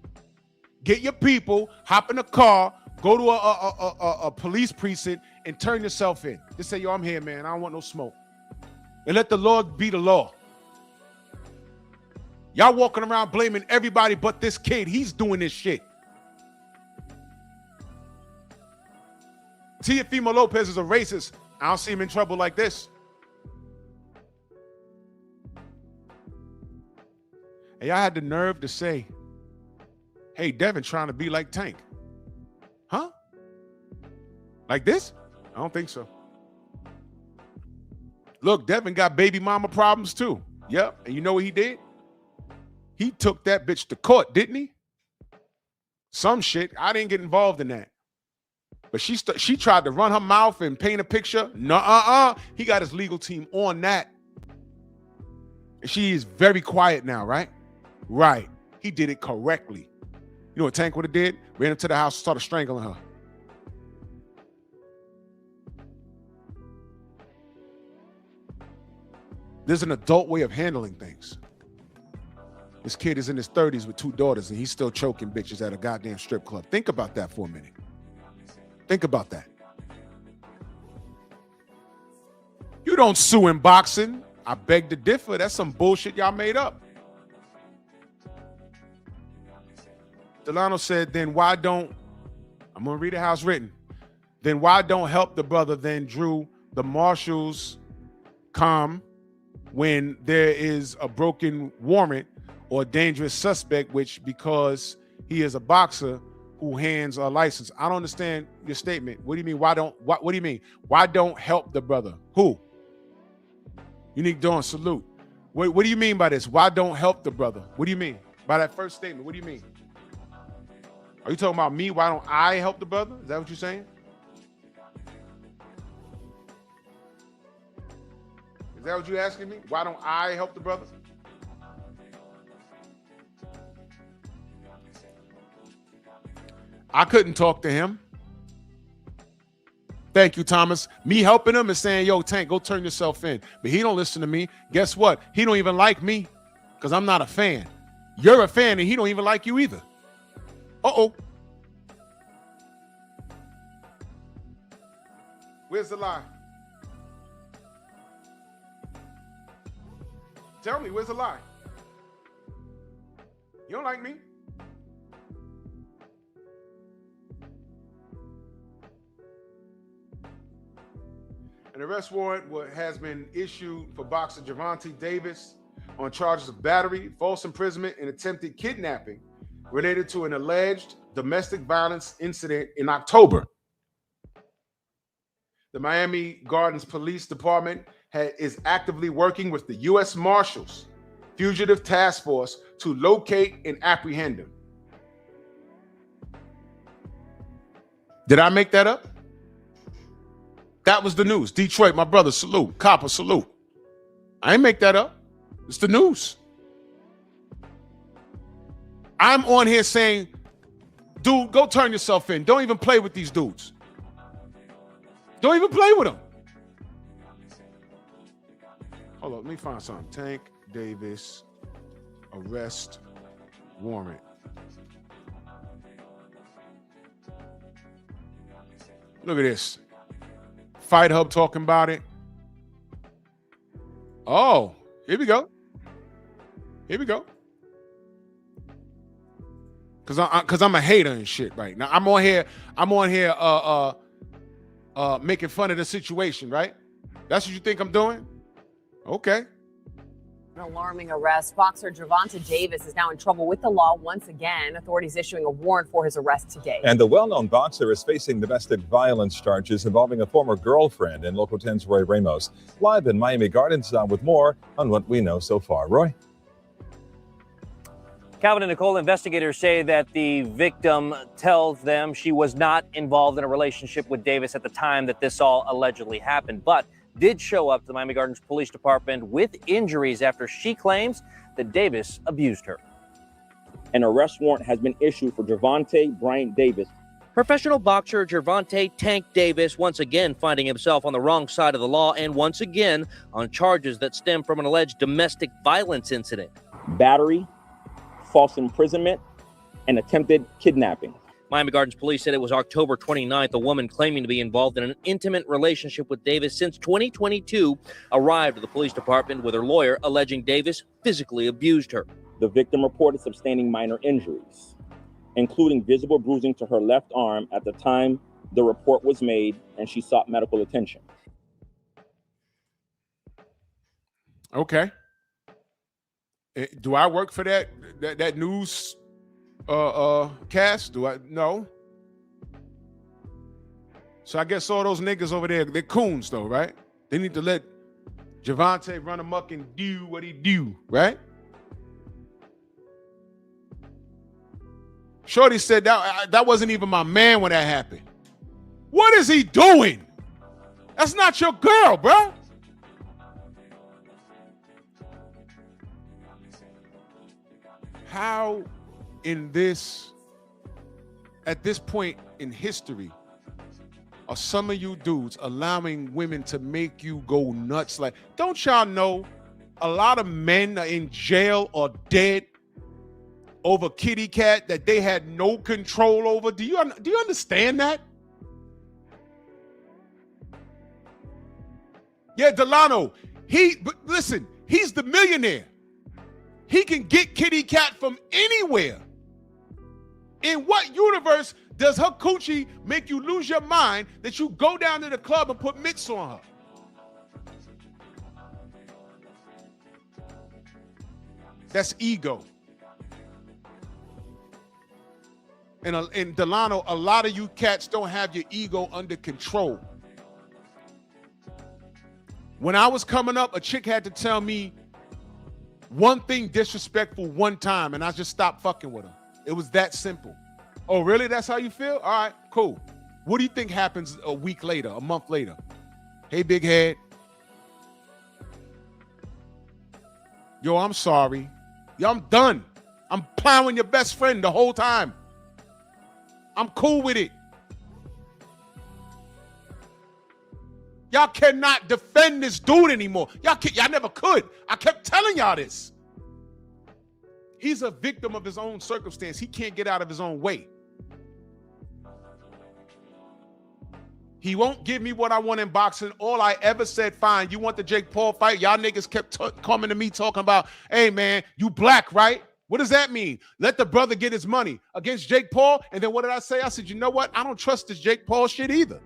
Get your people, hop in a car, go to a police precinct and turn yourself in. Just say, yo, I'm here, man. I don't want no smoke. And let the Lord be the law. Y'all walking around blaming everybody but this kid. He's doing this shit. Teofimo Lopez is a racist. I don't see him in trouble like this. And y'all had the nerve to say, hey, Devin trying to be like Tank. Huh? Like this? I don't think so. Look, Devin got baby mama problems too. Yep. And you know what he did? He took that bitch to court, didn't he? Some shit. I didn't get involved in that. But she tried to run her mouth and paint a picture. Nuh-uh. He got his legal team on that. And she is very quiet now, right? Right. He did it correctly. You know what Tank would have did? Ran into the house and started strangling her. There's an adult way of handling things. This kid is in his 30s with 2 daughters and he's still choking bitches at a goddamn strip club. Think about that for a minute. Think about that. You don't sue in boxing. I beg to differ. That's some bullshit y'all made up. Delano said, then why don't, I'm going to read it how it's written. Then why don't help the brother then Drew the marshals come when there is a broken warrant or dangerous suspect, which because he is a boxer who hands a license. I don't understand your statement. What do you mean? What do you mean? Why don't help the brother? Who? Unique Dawn, salute. What do you mean by this? Why don't help the brother? What do you mean? By that first statement, what do you mean? Are you talking about me? Why don't I help the brother? Is that what you're saying? Is that what you're asking me? Why don't I help the brother? I couldn't talk to him. Thank you, Thomas. Me helping him is saying, yo, Tank, go turn yourself in. But he don't listen to me. Guess what? He don't even like me because I'm not a fan. You're a fan and he don't even like you either. Uh-oh. Where's the lie? Tell me, where's the lie? You don't like me? An arrest warrant has been issued for boxer Gervonta Davis on charges of battery, false imprisonment, and attempted kidnapping related to an alleged domestic violence incident in October. The Miami Gardens Police Department is actively working with the U.S. Marshals Fugitive Task Force to locate and apprehend him. Did I make that up? That was the news. Detroit, my brother, salute. Copper, salute. I ain't make that up. It's the news. I'm on here saying, dude, go turn yourself in. Don't even play with these dudes. Don't even play with them. Hold on, let me find something. Tank Davis arrest warrant. Look at this. Fight Hub talking about it. Oh, here we go. Here we go. Cause I'm a hater and shit right now. I'm on here making fun of the situation, right? That's what you think I'm doing? Okay. An alarming arrest. Boxer Gervonta Davis is now in trouble with the law once again. Authorities issuing a warrant for his arrest today. And the well-known boxer is facing domestic violence charges involving a former girlfriend. And Local 10's Roy Ramos live in Miami Gardens with more on what we know so far. Roy? Calvin and Nicole, investigators say that the victim tells them she was not involved in a relationship with Davis at the time that this all allegedly happened, but did show up to the Miami Gardens Police Department with injuries after she claims that Davis abused her. An arrest warrant has been issued for Gervonta Bryant Davis. Professional boxer Gervonta "Tank" Davis once again finding himself on the wrong side of the law and once again on charges that stem from an alleged domestic violence incident. Battery, false imprisonment, and attempted kidnapping. Miami Gardens police said it was October 29th. A woman claiming to be involved in an intimate relationship with Davis since 2022 arrived at the police department with her lawyer alleging Davis physically abused her. The victim reported sustaining minor injuries, including visible bruising to her left arm at the time the report was made, and she sought medical attention. Okay. Do I work for that news cast? Do I? No. So I guess all those niggas over there, they're coons though, right? They need to let Gervonta run amok and do what he do, right? Shorty said that wasn't even my man when that happened. What is he doing? That's not your girl, bro. How at this point in history, are some of you dudes allowing women to make you go nuts? Like, don't y'all know a lot of men are in jail or dead over kitty cat that they had no control over? Do you understand that? Yeah, Delano, but listen, he's the millionaire. He can get kitty cat from anywhere. In what universe does her coochie make you lose your mind that you go down to the club and put mitts on her? That's ego. And Delano, a lot of you cats don't have your ego under control. When I was coming up, a chick had to tell me one thing disrespectful one time, and I just stopped fucking with her. It was that simple. Oh, really? That's how you feel? All right, cool. What do you think happens a week later, a month later? Hey, big head. Yo, I'm sorry. Yo, I'm done. I'm plowing your best friend the whole time. I'm cool with it. Y'all cannot defend this dude anymore. Y'all never could. I kept telling y'all this. He's a victim of his own circumstance. He can't get out of his own way. He won't give me what I want in boxing. All I ever said, fine, you want the Jake Paul fight? Y'all niggas kept coming to me talking about, hey, man, you black, right? What does that mean? Let the brother get his money against Jake Paul. And then what did I say? I said, you know what? I don't trust this Jake Paul shit either.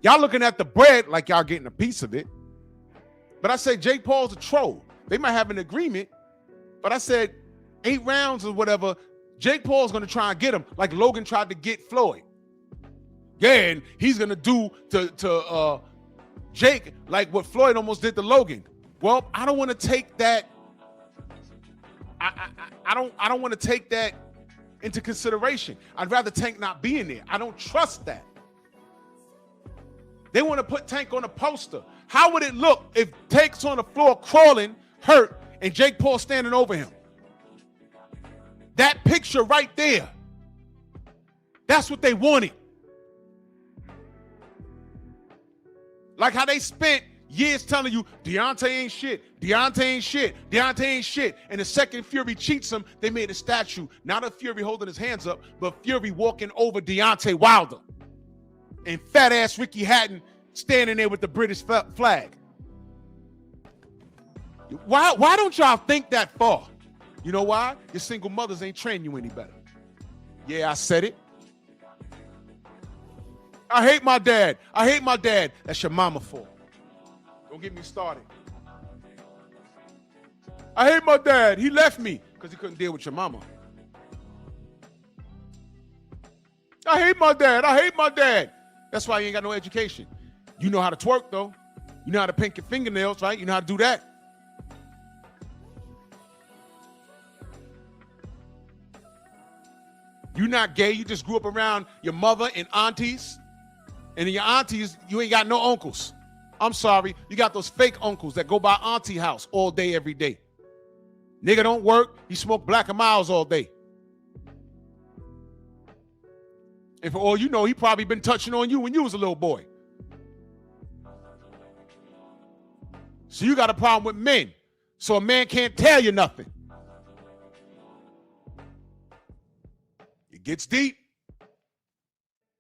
Y'all looking at the bread like y'all getting a piece of it. But I said, Jake Paul's a troll. They might have an agreement. But I said, 8 rounds or whatever, Jake Paul's going to try and get him like Logan tried to get Floyd. Yeah, and he's going to do to Jake like what Floyd almost did to Logan. Well, I don't want to take that. I don't want to take that into consideration. I'd rather Tank not be in there. I don't trust that. They want to put Tank on a poster. How would it look if Tank's on the floor crawling, hurt, and Jake Paul standing over him? That picture right there. That's what they wanted. Like how they spent years telling you, Deontay ain't shit, Deontay ain't shit, Deontay ain't shit. And the second Fury cheats him, they made a statue. Not of Fury holding his hands up, but Fury walking over Deontay Wilder. And fat-ass Ricky Hatton standing there with the British flag. Why don't y'all think that far? You know why? Your single mothers ain't trained you any better. Yeah, I said it. I hate my dad. I hate my dad. That's your mama fault. Don't get me started. I hate my dad. He left me because he couldn't deal with your mama. I hate my dad. I hate my dad. That's why you ain't got no education. You know how to twerk, though. You know how to paint your fingernails, right? You know how to do that. You're not gay. You just grew up around your mother and aunties. And in your aunties, you ain't got no uncles. I'm sorry. You got those fake uncles that go by auntie house all day, every day. Nigga don't work. He smoke Black and Miles all day. And for all you know, he probably been touching on you when you was a little boy. So you got a problem with men. So a man can't tell you nothing. It gets deep.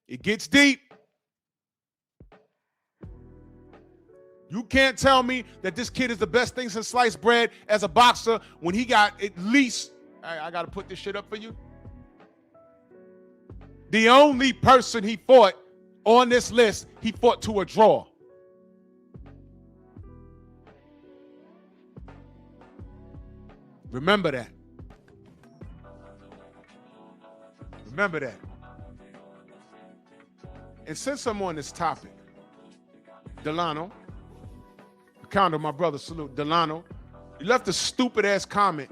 It gets deep. You can't tell me that this kid is the best thing since sliced bread as a boxer when he got at least, I got to put this shit up for you. The only person he fought on this list, he fought to a draw. Remember that. Remember that. And since I'm on this topic, Delano, Condo, my brother, salute. Delano, you left a stupid ass comment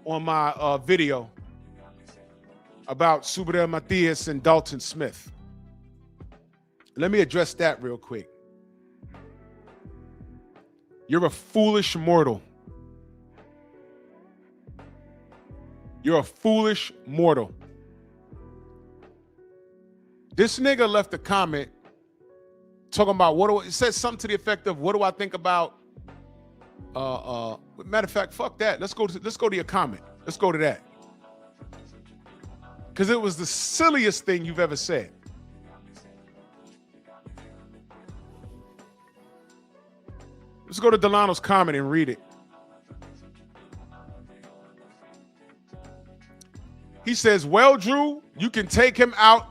on my video about Subriel Matias and Dalton Smith. Let me address that real quick. You're a foolish mortal. You're a foolish mortal. This nigga left a comment talking about it says something to the effect of, what do I think about matter of fact, fuck that. Let's go to your comment. Let's go to that. Because it was the silliest thing you've ever said. Let's go to Delano's comment and read it. He says, well, Drew, you can take him out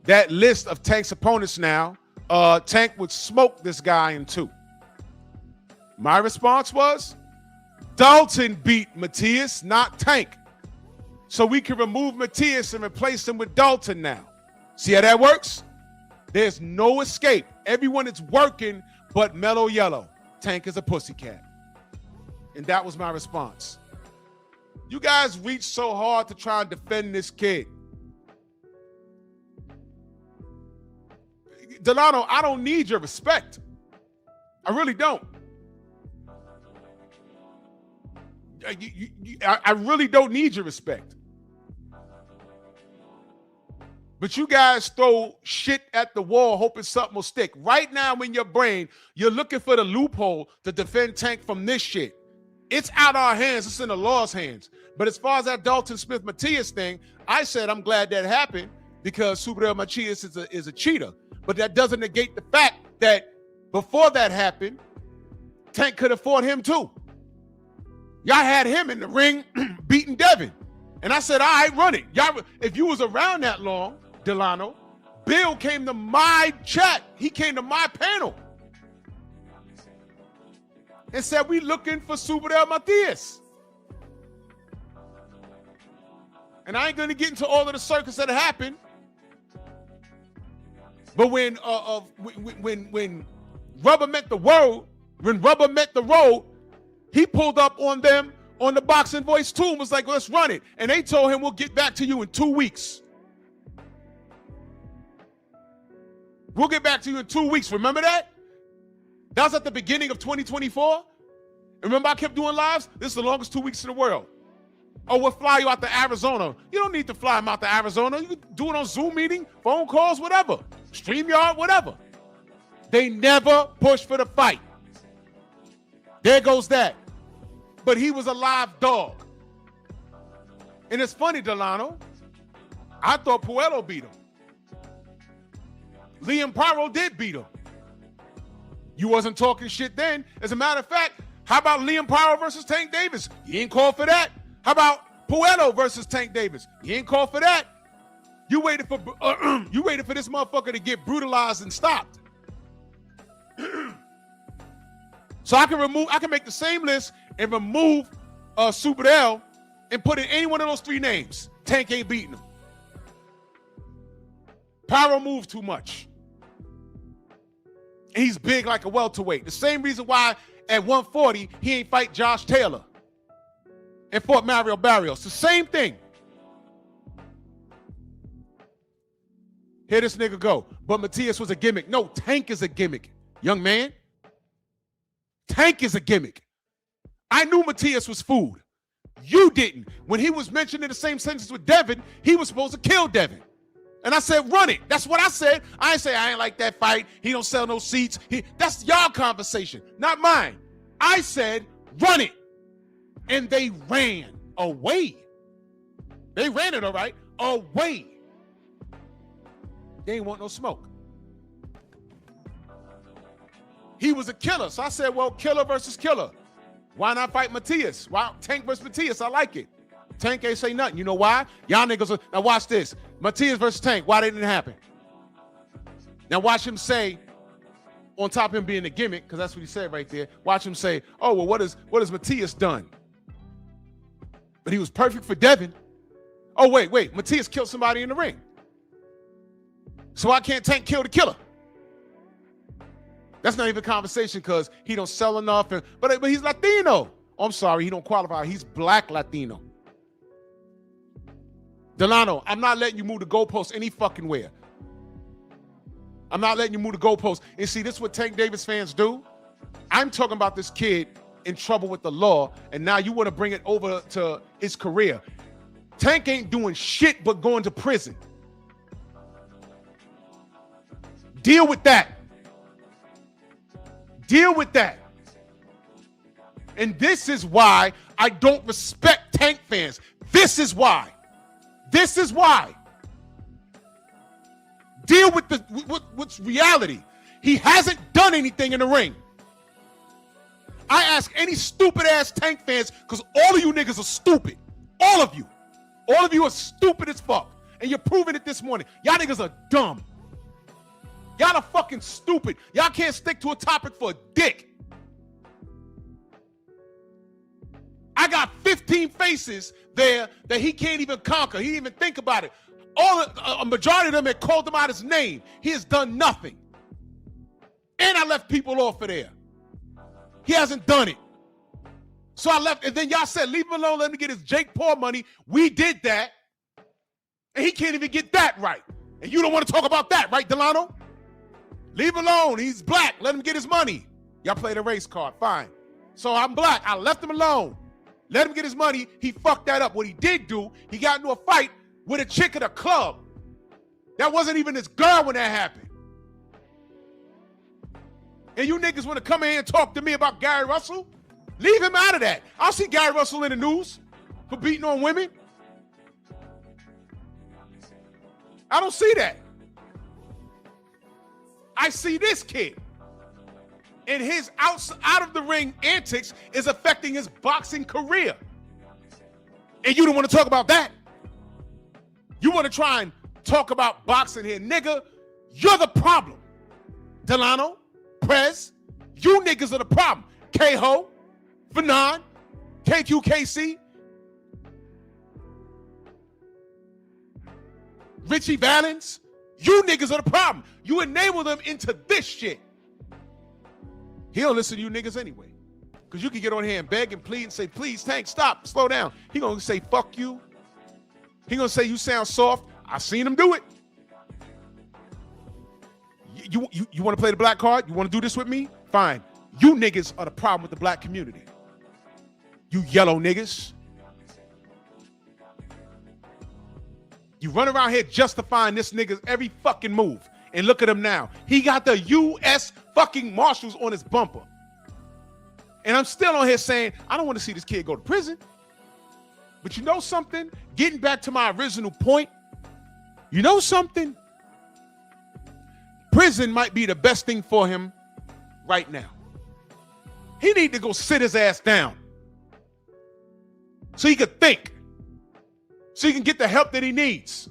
that list of Tank's opponents now. Tank would smoke this guy in two. My response was, Dalton beat Matias, not Tank. So we can remove Matias and replace him with Dalton now. See how that works? There's no escape. Everyone is working but Mellow Yellow. Tank is a pussycat. And that was my response. You guys reach so hard to try and defend this kid. Delano, I don't need your respect. I really don't. I really don't need your respect. But you guys throw shit at the wall hoping something will stick. Right now in your brain, you're looking for the loophole to defend Tank from this shit. It's out our hands. It's in the law's hands. But as far as that Dalton Smith-Matias thing, I said I'm glad that happened because Subriel Matias is a cheater. But that doesn't negate the fact that before that happened, Tank could have fought him too. Y'all had him in the ring beating Devin. And I said, all right, run it. Y'all, if you was around that long, Delano, Bill came to my chat. He came to my panel and said, we looking for Subriel Matias. And I ain't going to get into all of the circus that happened. But when rubber met the road, he pulled up on them on the Boxing Voice 2 and was like, let's run it. And they told him, we'll get back to you in 2 weeks. We'll get back to you in 2 weeks. Remember that? That was at the beginning of 2024. And remember I kept doing lives? This is the longest 2 weeks in the world. Oh, we'll fly you out to Arizona. You don't need to fly him out to Arizona. You can do it on Zoom meeting, phone calls, whatever. StreamYard, whatever. They never pushed for the fight. There goes that. But he was a live dog. And it's funny, Delano. I thought Puello beat him. Liam Paro did beat him. You wasn't talking shit then. As a matter of fact, how about Liam Paro versus Tank Davis? You ain't called for that. How about Puello versus Tank Davis? You ain't called for that. You waited for this motherfucker to get brutalized and stopped. So I can make the same list and remove Super L and put in any one of those 3 names. Tank ain't beating him. Pyro moved too much. And he's big like a welterweight. The same reason why at 140 he ain't fight Josh Taylor and fought Mario Barrios. The same thing. Here this nigga go. But Matias was a gimmick. No, Tank is a gimmick, young man. Tank is a gimmick. I knew Matias was food. You didn't. When he was mentioned in the same sentence with Devin, he was supposed to kill Devin. And I said, run it. That's what I said. I ain't say I ain't like that fight. He don't sell no seats. That's y'all conversation, not mine. I said, run it. And they ran away. They ran it, all right, away. They ain't want no smoke. He was a killer. So I said, well, killer versus killer. Why not fight Matias? Why Tank versus Matias? I like it. Tank ain't say nothing. You know why? Y'all niggas are, now watch this. Matias versus Tank. Why didn't it happen? Now watch him say, on top of him being a gimmick, because that's what he said right there, watch him say, oh, well, what has Matias done? But he was perfect for Devin. Oh, wait. Matias killed somebody in the ring. So why can't Tank kill the killer? That's not even a conversation because he don't sell enough. But he's Latino. Oh, I'm sorry, he don't qualify. He's black Latino. Delano, I'm not letting you move the goalpost any fucking where. I'm not letting you move the goalpost. And see, this is what Tank Davis fans do. I'm talking about this kid in trouble with the law, and now you want to bring it over to his career. Tank ain't doing shit but going to prison. Deal with that. Deal with that. And this is why I don't respect Tank fans. This is why. This is why. Deal with what's reality. He hasn't done anything in the ring. I ask any stupid ass Tank fans, because all of you niggas are stupid. All of you. All of you are stupid as fuck. And you're proving it this morning. Y'all niggas are dumb. Y'all are fucking stupid. Y'all can't stick to a topic for a dick. I got 15 faces there that he can't even conquer. He didn't even think about it. A majority of them had called him out his name. He has done nothing. And I left people off of there. He hasn't done it. So I left, and then y'all said, leave him alone, let me get his Jake Paul money. We did that. And he can't even get that right. And you don't want to talk about that, right, Delano? Leave him alone. He's black. Let him get his money. Y'all played a race card. Fine. So I'm black. I left him alone. Let him get his money. He fucked that up. What he did do, he got into a fight with a chick at a club. That wasn't even his girl when that happened. And you niggas want to come in here and talk to me about Gary Russell? Leave him out of that. I'll see Gary Russell in the news for beating on women. I don't see that. I see this kid. And his out of the ring antics is affecting his boxing career. And you don't want to talk about that. You want to try and talk about boxing here. Nigga, you're the problem. Delano, Prez, you niggas are the problem. K-Ho, Fanon, KQKC, Richie Valens, you niggas are the problem. You enable them into this shit. He don't listen to you niggas anyway. Because you can get on here and beg and plead and say, please, Tank, stop, slow down. He gonna say, fuck you. He gonna say, you sound soft. I seen him do it. You wanna play the black card? You wanna do this with me? Fine. You niggas are the problem with the black community. You yellow niggas. You run around here justifying this nigga's every fucking move. And look at him now. He got the U.S. fucking Marshals on his bumper. And I'm still on here saying, I don't want to see this kid go to prison. But you know something? Getting back to my original point, you know something? Prison might be the best thing for him right now. He need to go sit his ass down so he could think, so he can get the help that he needs.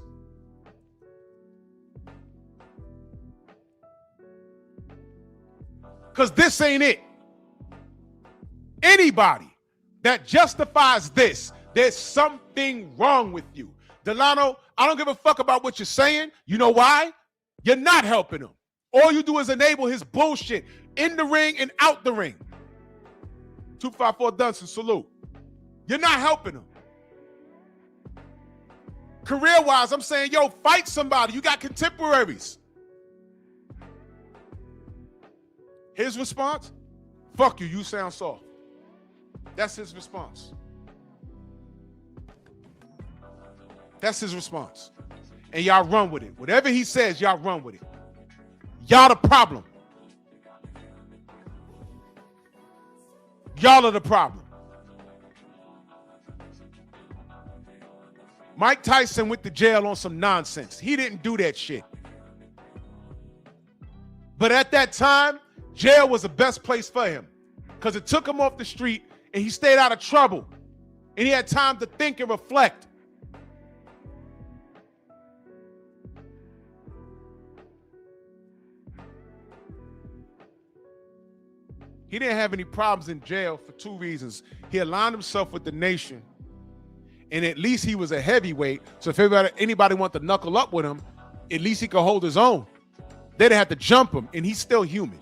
Because this ain't it. anybody that justifies this, there's something wrong with you. Delano, I don't give a fuck about what you're saying. You know why? You're not helping him. All you do is enable his bullshit in the ring and out the ring. 254 Dunson, salute. You're not helping him. Career-wise, I'm saying, yo, fight somebody. You got contemporaries. His response, fuck you, you sound soft. That's his response. That's his response. And y'all run with it. Whatever he says, y'all run with it. Y'all the problem. Y'all are the problem. Mike Tyson went to jail on some nonsense. He didn't do that shit. But at that time, jail was the best place for him because it took him off the street and he stayed out of trouble and he had time to think and reflect. He didn't have any problems in jail for two reasons. He aligned himself with the nation, and at least he was a heavyweight. So if anybody wanted to knuckle up with him, at least he could hold his own. They didn't have to jump him, and he's still human.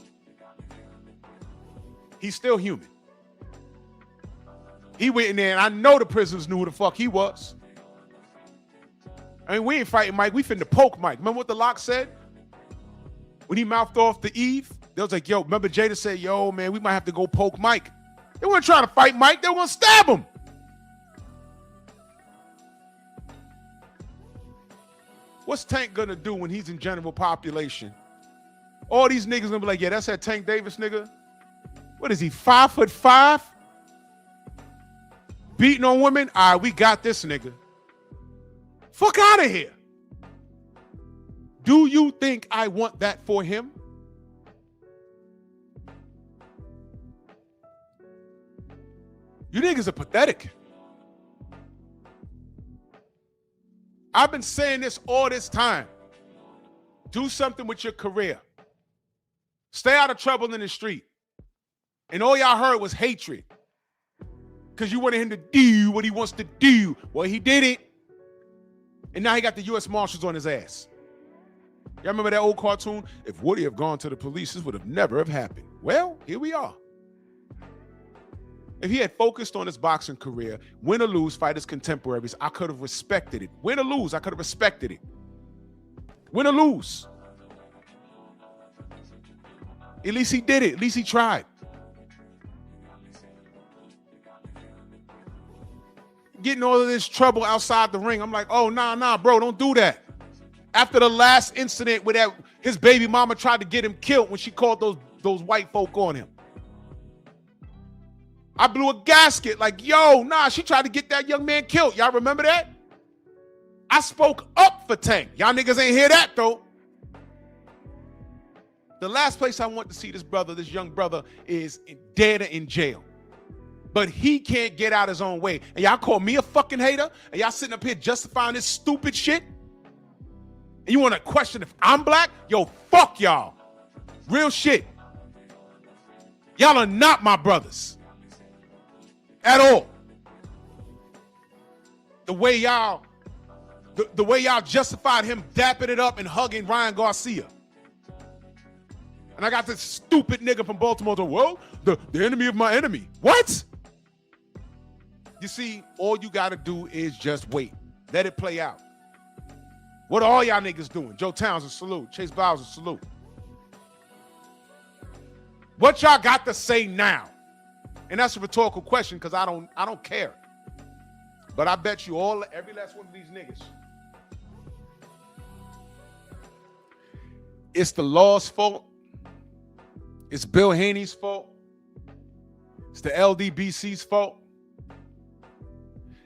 He's still human. He went in there, and I know the prisoners knew who the fuck he was. I mean, we ain't fighting Mike. We finna poke Mike. Remember what the Lock said? When he mouthed off to Eve? They was like, yo, remember Jada said, yo, man, we might have to go poke Mike. They weren't trying to fight Mike. They were going to stab him. What's Tank going to do when he's in general population? All these niggas going to be like, yeah, that's that Tank Davis nigga. What is he, 5'5"? Beating on women? All right, we got this nigga. Fuck out of here. Do you think I want that for him? You niggas are pathetic. I've been saying this all this time. Do something with your career. Stay out of trouble in the street. And all y'all heard was hatred. Because you wanted him to do what he wants to do. Well, he did it. And now he got the U.S. Marshals on his ass. Y'all remember that old cartoon? If Woody had gone to the police, this would have never have happened. Well, here we are. If he had focused on his boxing career, win or lose, fight his contemporaries, I could have respected it. Win or lose, I could have respected it. Win or lose. At least he did it. At least he tried. Getting all of this trouble outside the ring, I'm like, oh, nah, bro, don't do that. After the last incident where his baby mama tried to get him killed when she called those white folk on him. I blew a gasket like, yo, nah, she tried to get that young man killed. Y'all remember that? I spoke up for Tank. Y'all niggas ain't hear that, though. The last place I want to see this young brother, is dead in jail. But he can't get out his own way. And y'all call me a fucking hater? And y'all sitting up here justifying this stupid shit? And you want to question if I'm black? Yo, fuck y'all. Real shit. Y'all are not my brothers. At all. The way y'all justified him dapping it up and hugging Ryan Garcia. And I got this stupid nigga from Baltimore to, well, the enemy of my enemy. What? You see, all you got to do is just wait. Let it play out. What are all y'all niggas doing? Joe Townsend, salute. Chase Bowser, salute. What y'all got to say now? And that's a rhetorical question because I don't care. But I bet you every last one of these niggas, it's the law's fault. It's Bill Haney's fault. It's the LDBC's fault.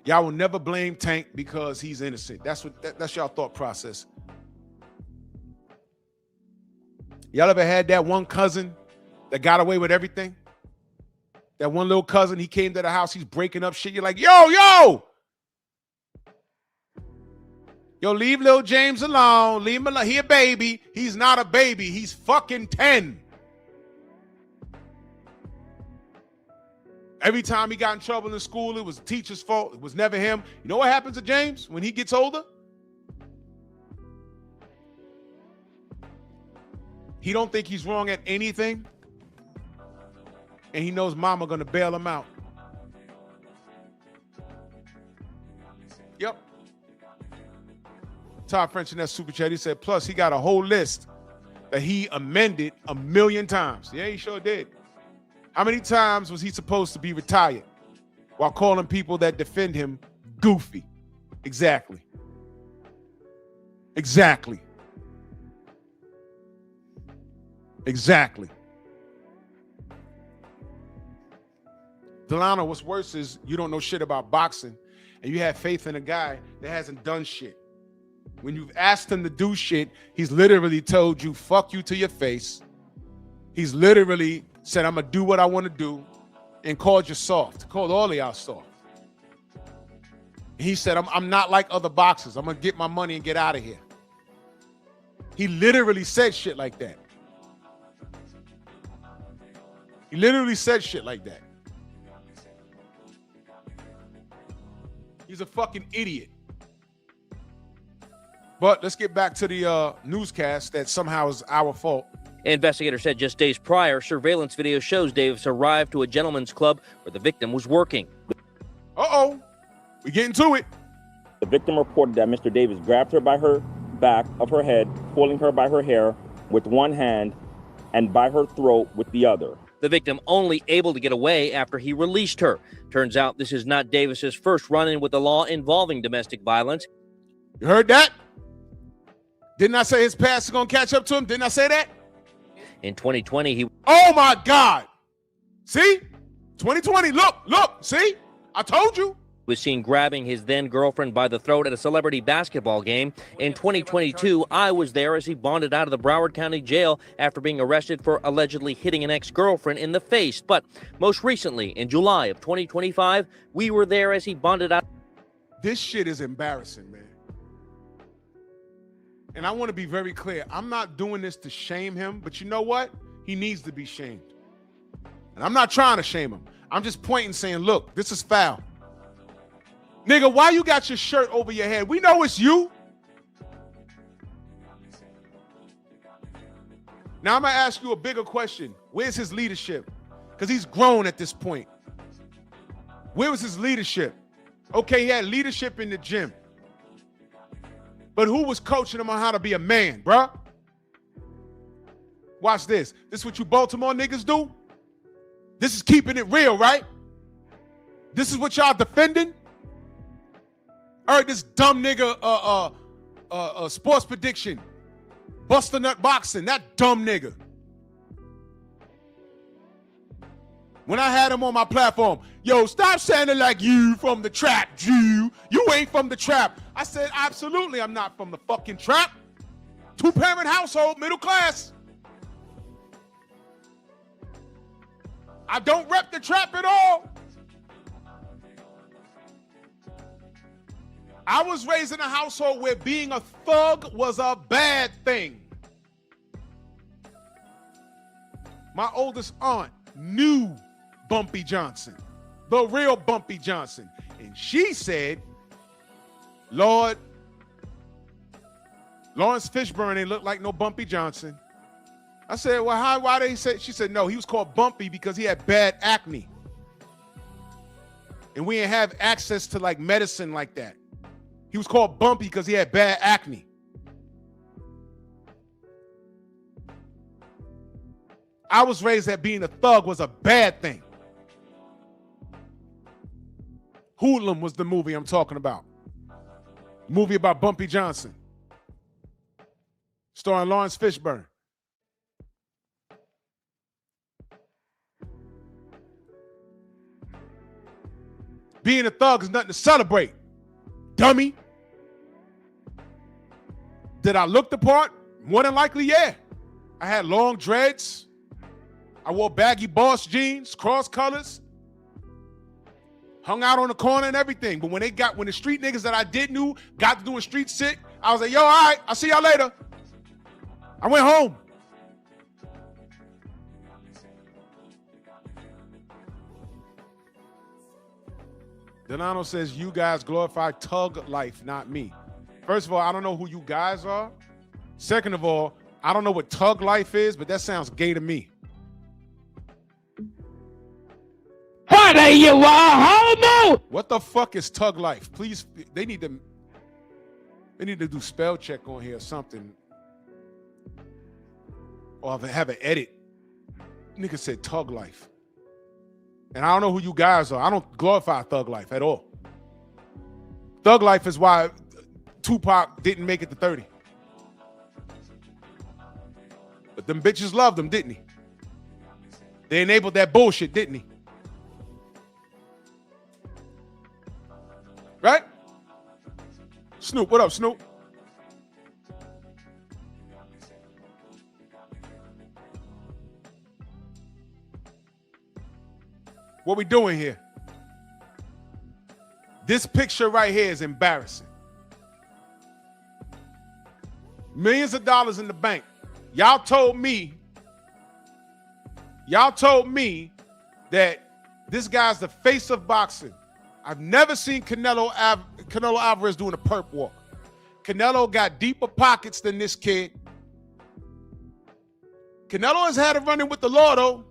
Y'all will never blame Tank because he's innocent. That's y'all thought process. Y'all ever had that one cousin that got away with everything? That one little cousin, he came to the house, he's breaking up shit. You're like, yo, leave little James alone. Leave him alone. He a baby. He's not a baby. He's fucking 10. Every time he got in trouble in school, it was the teacher's fault. It was never him. You know what happens to James when he gets older? He don't think he's wrong at anything, and he knows mama gonna bail him out. Yep. Todd French in that super chat, he said, plus he got a whole list that he amended 1,000,000 times. Yeah, he sure did. How many times was he supposed to be retired while calling people that defend him goofy? Exactly. Exactly. Exactly. Delano, what's worse is you don't know shit about boxing and you have faith in a guy that hasn't done shit. When you've asked him to do shit, he's literally told you, fuck you to your face. He's literally said, I'm going to do what I want to do, and called you soft, called all of y'all soft. He said, I'm not like other boxers. I'm going to get my money and get out of here. He literally said shit like that. He literally said shit like that. He's a fucking idiot. But let's get back to the newscast that somehow is our fault. Investigators said just days prior, surveillance video shows Davis arrived to a gentleman's club where the victim was working. Uh-oh. We getting to it. The victim reported that Mr. Davis grabbed her by her back of her head, pulling her by her hair with one hand and by her throat with the other. The victim only able to get away after he released her. Turns out this is not Davis's first run-in with the law involving domestic violence. You heard that? Didn't I say his past is going to catch up to him? Didn't I say that? In 2020, he Oh my God. See? 2020, look, see? I told you. was seen grabbing his then girlfriend by the throat at a celebrity basketball game. In 2022, I was there as he bonded out of the Broward County Jail after being arrested for allegedly hitting an ex-girlfriend in the face. But most recently, in July of 2025, we were there as he bonded out. This shit is embarrassing, man. And I want to be very clear. I'm not doing this to shame him, but you know what? He needs to be shamed. And I'm not trying to shame him. I'm just pointing saying, look, this is foul. Nigga, why you got your shirt over your head? We know it's you. Now I'm going to ask you a bigger question. Where's his leadership? Because he's grown at this point. Where was his leadership? Okay, he had leadership in the gym. But who was coaching him on how to be a man, bruh? Watch this. This is what you Baltimore niggas do? This is keeping it real, right? This is what y'all defending? All right, this dumb nigga sports prediction. Buster Nut Boxing, that dumb nigga. When I had him on my platform, yo, stop sounding like you from the trap, Jew. You ain't from the trap. I said, absolutely, I'm not from the fucking trap. Two-parent household, middle class. I don't rep the trap at all. I was raised in a household where being a thug was a bad thing. My oldest aunt knew Bumpy Johnson, the real Bumpy Johnson. And she said, Lord, Lawrence Fishburne ain't look like no Bumpy Johnson. I said, well, why they say? She said, no, he was called Bumpy because he had bad acne. And we didn't have access to like medicine like that. He was called Bumpy because he had bad acne. I was raised that being a thug was a bad thing. Hoodlum was the movie I'm talking about. Movie about Bumpy Johnson. Starring Lawrence Fishburne. Being a thug is nothing to celebrate. Dummy. Did I look the part? More than likely, yeah. I had long dreads. I wore baggy Boss jeans, cross colors. Hung out on the corner and everything. But when the street niggas that I did knew got to doing street shit, I was like, yo, all right, I'll see y'all later. I went home. Delano says, you guys glorify tug life, not me. First of all, I don't know who you guys are. Second of all, I don't know what tug life is, but that sounds gay to me. What are you, a homo? What the fuck is tug life? Please, they need to do spell check on here or something. Or have an edit. Nigga said tug life. And I don't know who you guys are. I don't glorify thug life at all. Thug life is why Tupac didn't make it to 30. But them bitches loved him, didn't he? They enabled that bullshit, didn't he? Right? Snoop, what up, Snoop? What we doing here? This picture right here is embarrassing. Millions of dollars in the bank. Y'all told me that this guy's the face of boxing. I've never seen Canelo Alvarez doing a perp walk. Canelo got deeper pockets than this kid. Canelo has had a run-in with the law, though,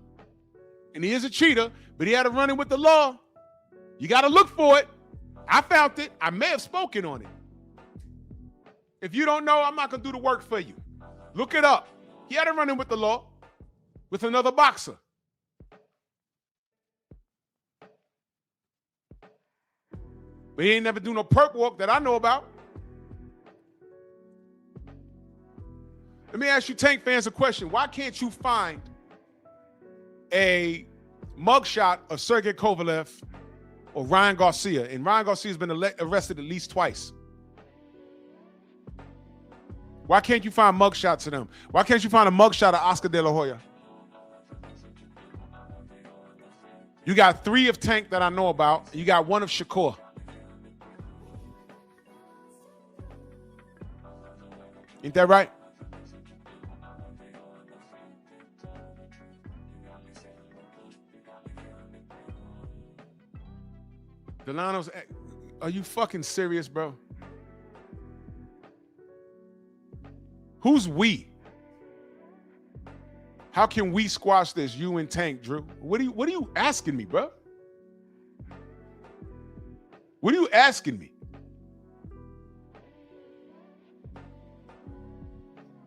and he is a cheater, but he had a run-in with the law. You got to look for it. I found it. I may have spoken on it. If you don't know, I'm not going to do the work for you. Look it up. He had a run-in with the law with another boxer. But he ain't never do no perp walk that I know about. Let me ask you Tank fans a question. Why can't you find a mugshot of Sergey Kovalev or Ryan Garcia? And Ryan Garcia's been arrested at least twice. Why can't you find mugshots of them? Why can't you find a mugshot of Oscar De La Hoya? You got 3 of Tank that I know about. You got 1 of Shakur. Ain't that right? Delano's, are you fucking serious, bro? Who's we? How can we squash this? You and Tank, Drew. What are you asking me, bro? What are you asking me?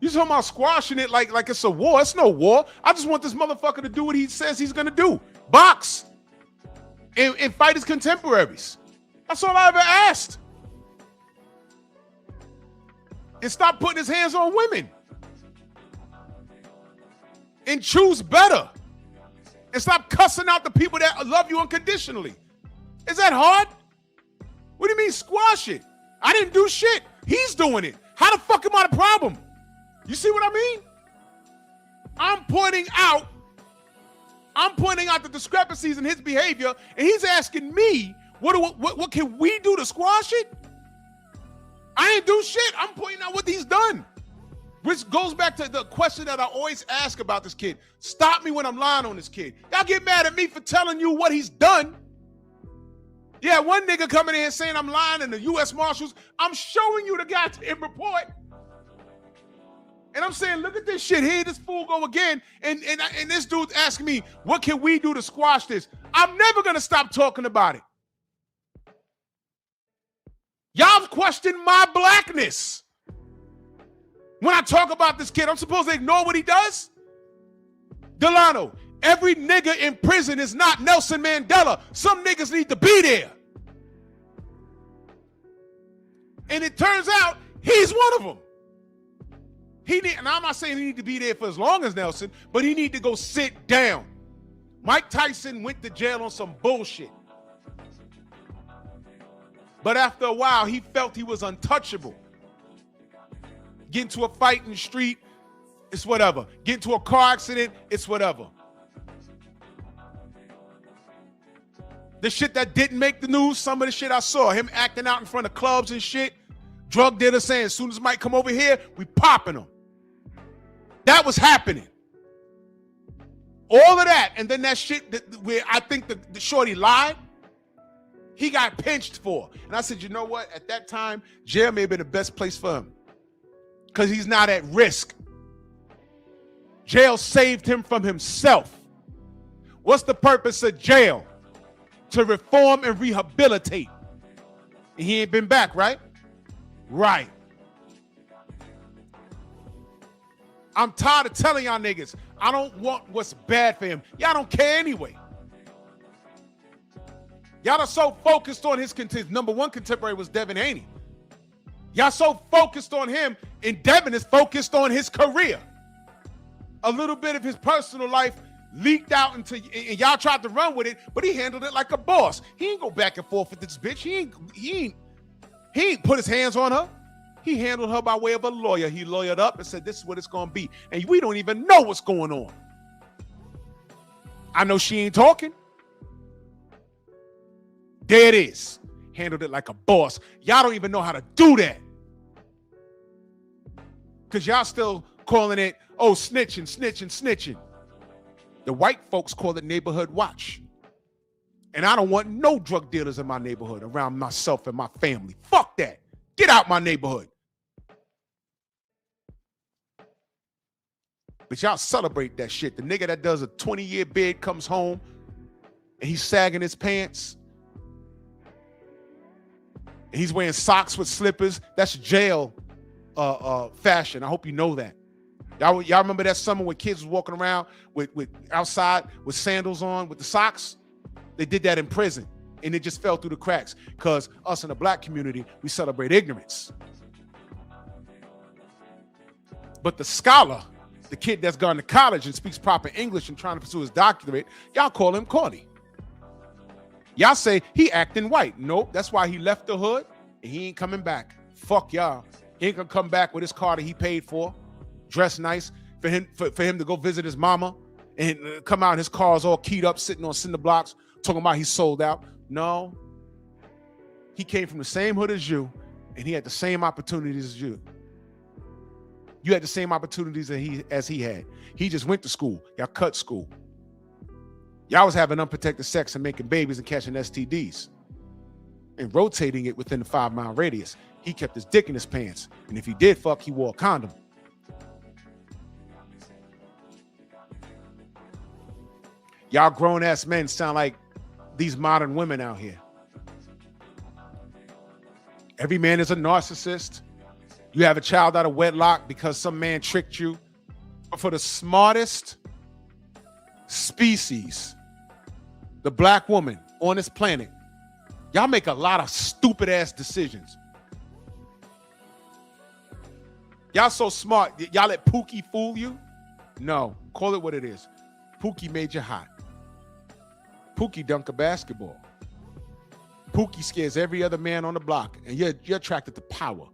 You talking about squashing it like it's a war? It's no war. I just want this motherfucker to do what he says he's gonna do. Box. And fight his contemporaries. That's all I ever asked. And stop putting his hands on women. And choose better. And stop cussing out the people that love you unconditionally. Is that hard? What do you mean squash it? I didn't do shit. He's doing it. How the fuck am I the problem? You see what I mean? I'm pointing out the discrepancies in his behavior, and he's asking me, what can we do to squash it? I ain't do shit. I'm pointing out what he's done. Which goes back to the question that I always ask about this kid. Stop me when I'm lying on this kid. Y'all get mad at me for telling you what he's done. Yeah, one nigga coming in saying I'm lying in the U.S. Marshals. I'm showing you the goddamn report. And I'm saying, look at this shit. Here this fool go again. And this dude's asking me, what can we do to squash this? I'm never going to stop talking about it. Y'all question my blackness. When I talk about this kid, I'm supposed to ignore what he does? Delano, every nigga in prison is not Nelson Mandela. Some niggas need to be there. And it turns out he's one of them. And I'm not saying he need to be there for as long as Nelson, but he need to go sit down. Mike Tyson went to jail on some bullshit. But after a while, he felt he was untouchable. Get into a fight in the street, it's whatever. Get into a car accident, it's whatever. The shit that didn't make the news, some of the shit I saw, him acting out in front of clubs and shit, drug dealers saying, as soon as Mike come over here, we popping him. That was happening. All of that, and then that shit where I think the shorty lied. he got pinched for. And I said, you know what? At that time, jail may have been the best place for him because he's not at risk. Jail saved him from himself. What's the purpose of jail? To reform and rehabilitate. And he ain't been back, right? Right. I'm tired of telling y'all niggas, I don't want what's bad for him. Y'all don't care anyway. Y'all are so focused on his number one contemporary was Devin Haney. Y'all so focused on him, and Devin is focused on his career. A little bit of his personal life leaked out and y'all tried to run with it, but he handled it like a boss. He ain't go back and forth with this bitch. He ain't put his hands on her. He handled her by way of a lawyer. He lawyered up and said, this is what it's going to be. And we don't even know what's going on. I know she ain't talking. There it is. Handled it like a boss. Y'all don't even know how to do that. Because y'all still calling it, oh, snitching, snitching, snitching. The white folks call it neighborhood watch. And I don't want no drug dealers in my neighborhood around myself and my family. Fuck that. Get out my neighborhood. But y'all celebrate that shit. The nigga that does a 20-year bid comes home and he's sagging his pants. And he's wearing socks with slippers. That's jail fashion. I hope you know that. Y'all remember that summer when kids was walking around with outside with sandals on with the socks? They did that in prison, and it just fell through the cracks because us in the black community, we celebrate ignorance. But the scholar, the kid that's gone to college and speaks proper English and trying to pursue his doctorate, y'all call him corny. Y'all say he acting white. Nope, that's why he left the hood and he ain't coming back. Fuck y'all. He ain't gonna come back with his car that he paid for, dressed nice, for him to go visit his mama and come out and his car's all keyed up, sitting on cinder blocks, talking about he's sold out. No, he came from the same hood as you and he had the same opportunities as you. You had the same opportunities as he had. He just went to school. Y'all cut school. Y'all was having unprotected sex and making babies and catching STDs and rotating it within the 5-mile radius. He kept his dick in his pants. And if he did fuck, he wore a condom. Y'all grown-ass men sound like these modern women out here. Every man is a narcissist. You have a child out of wedlock because some man tricked you. But for the smartest species, the black woman on this planet, y'all make a lot of stupid ass decisions. Y'all so smart. Y'all let Pookie fool you? No, call it what it is. Pookie made you hot. Pookie dunk a basketball. Pookie scares every other man on the block, and you're attracted to power.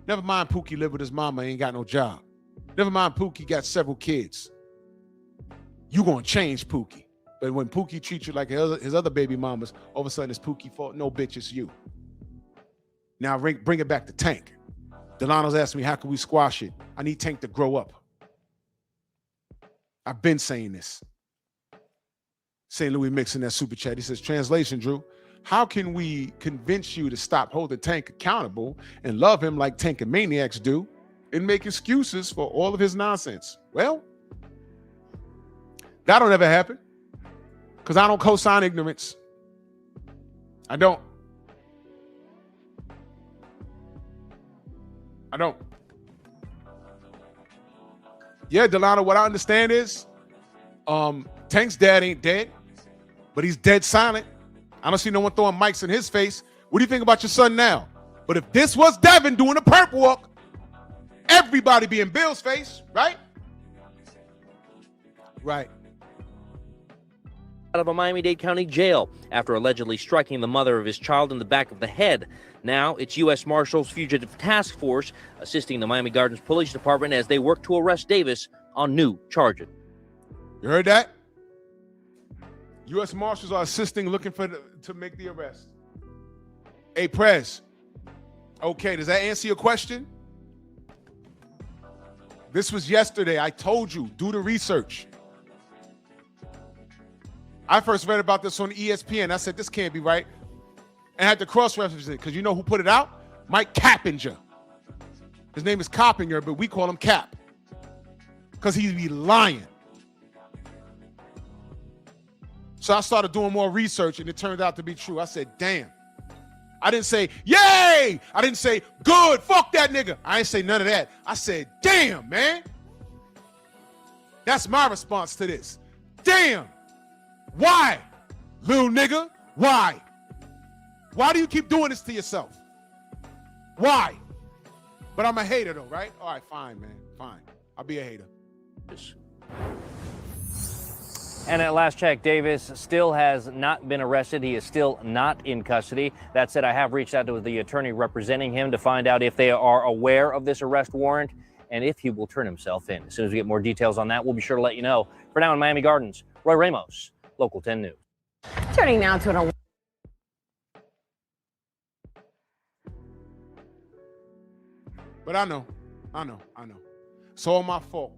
Never mind Pookie live with his mama, ain't got no job. Never mind Pookie got several kids. You gonna change Pookie. But when Pookie treats you like his other baby mamas, all of a sudden it's Pookie's fault. No, bitch, it's you. Now bring it back to Tank. Delano's asked me, how can we squash it? I need Tank to grow up. I've been saying this. St. Louis Mix in that super chat. He says, translation, Drew, how can we convince you to stop holding Tank accountable and love him like Tank and Maniacs do and make excuses for all of his nonsense? Well, that'll never happen because I don't co-sign ignorance. I don't. Yeah, Delano, what I understand is Tank's dad ain't dead, but he's dead silent. I don't see no one throwing mics in his face. What do you think about your son now? But if this was Devin doing a perp walk, everybody be in Bill's face, right? Right. Out of a Miami-Dade County jail after allegedly striking the mother of his child in the back of the head. Now it's U.S. Marshals Fugitive Task Force assisting the Miami Gardens Police Department as they work to arrest Davis on new charges. You heard that? U.S. Marshals are assisting, looking to make the arrest. Hey, Prez. Okay, does that answer your question? This was yesterday. I told you, do the research. I first read about this on ESPN. I said, this can't be right. and had to cross-reference it because you know who put it out? Mike Cappinger. His name is Coppinger, but we call him Cap because he'd be lying. So I started doing more research, and it turned out to be true. I said, damn. I didn't say, yay! I didn't say, good, fuck that nigga. I didn't say none of that. I said, damn, man. That's my response to this. Damn. Why, little nigga? Why? Why do you keep doing this to yourself? Why? But I'm a hater, though, right? All right, fine, man. Fine. I'll be a hater. And at last check, Davis still has not been arrested. He is still not in custody. That said, I have reached out to the attorney representing him to find out if they are aware of this arrest warrant and if he will turn himself in. As soon as we get more details on that, we'll be sure to let you know. For now in Miami Gardens, Roy Ramos, Local 10 News. Turning now to an But I know. It's all my fault.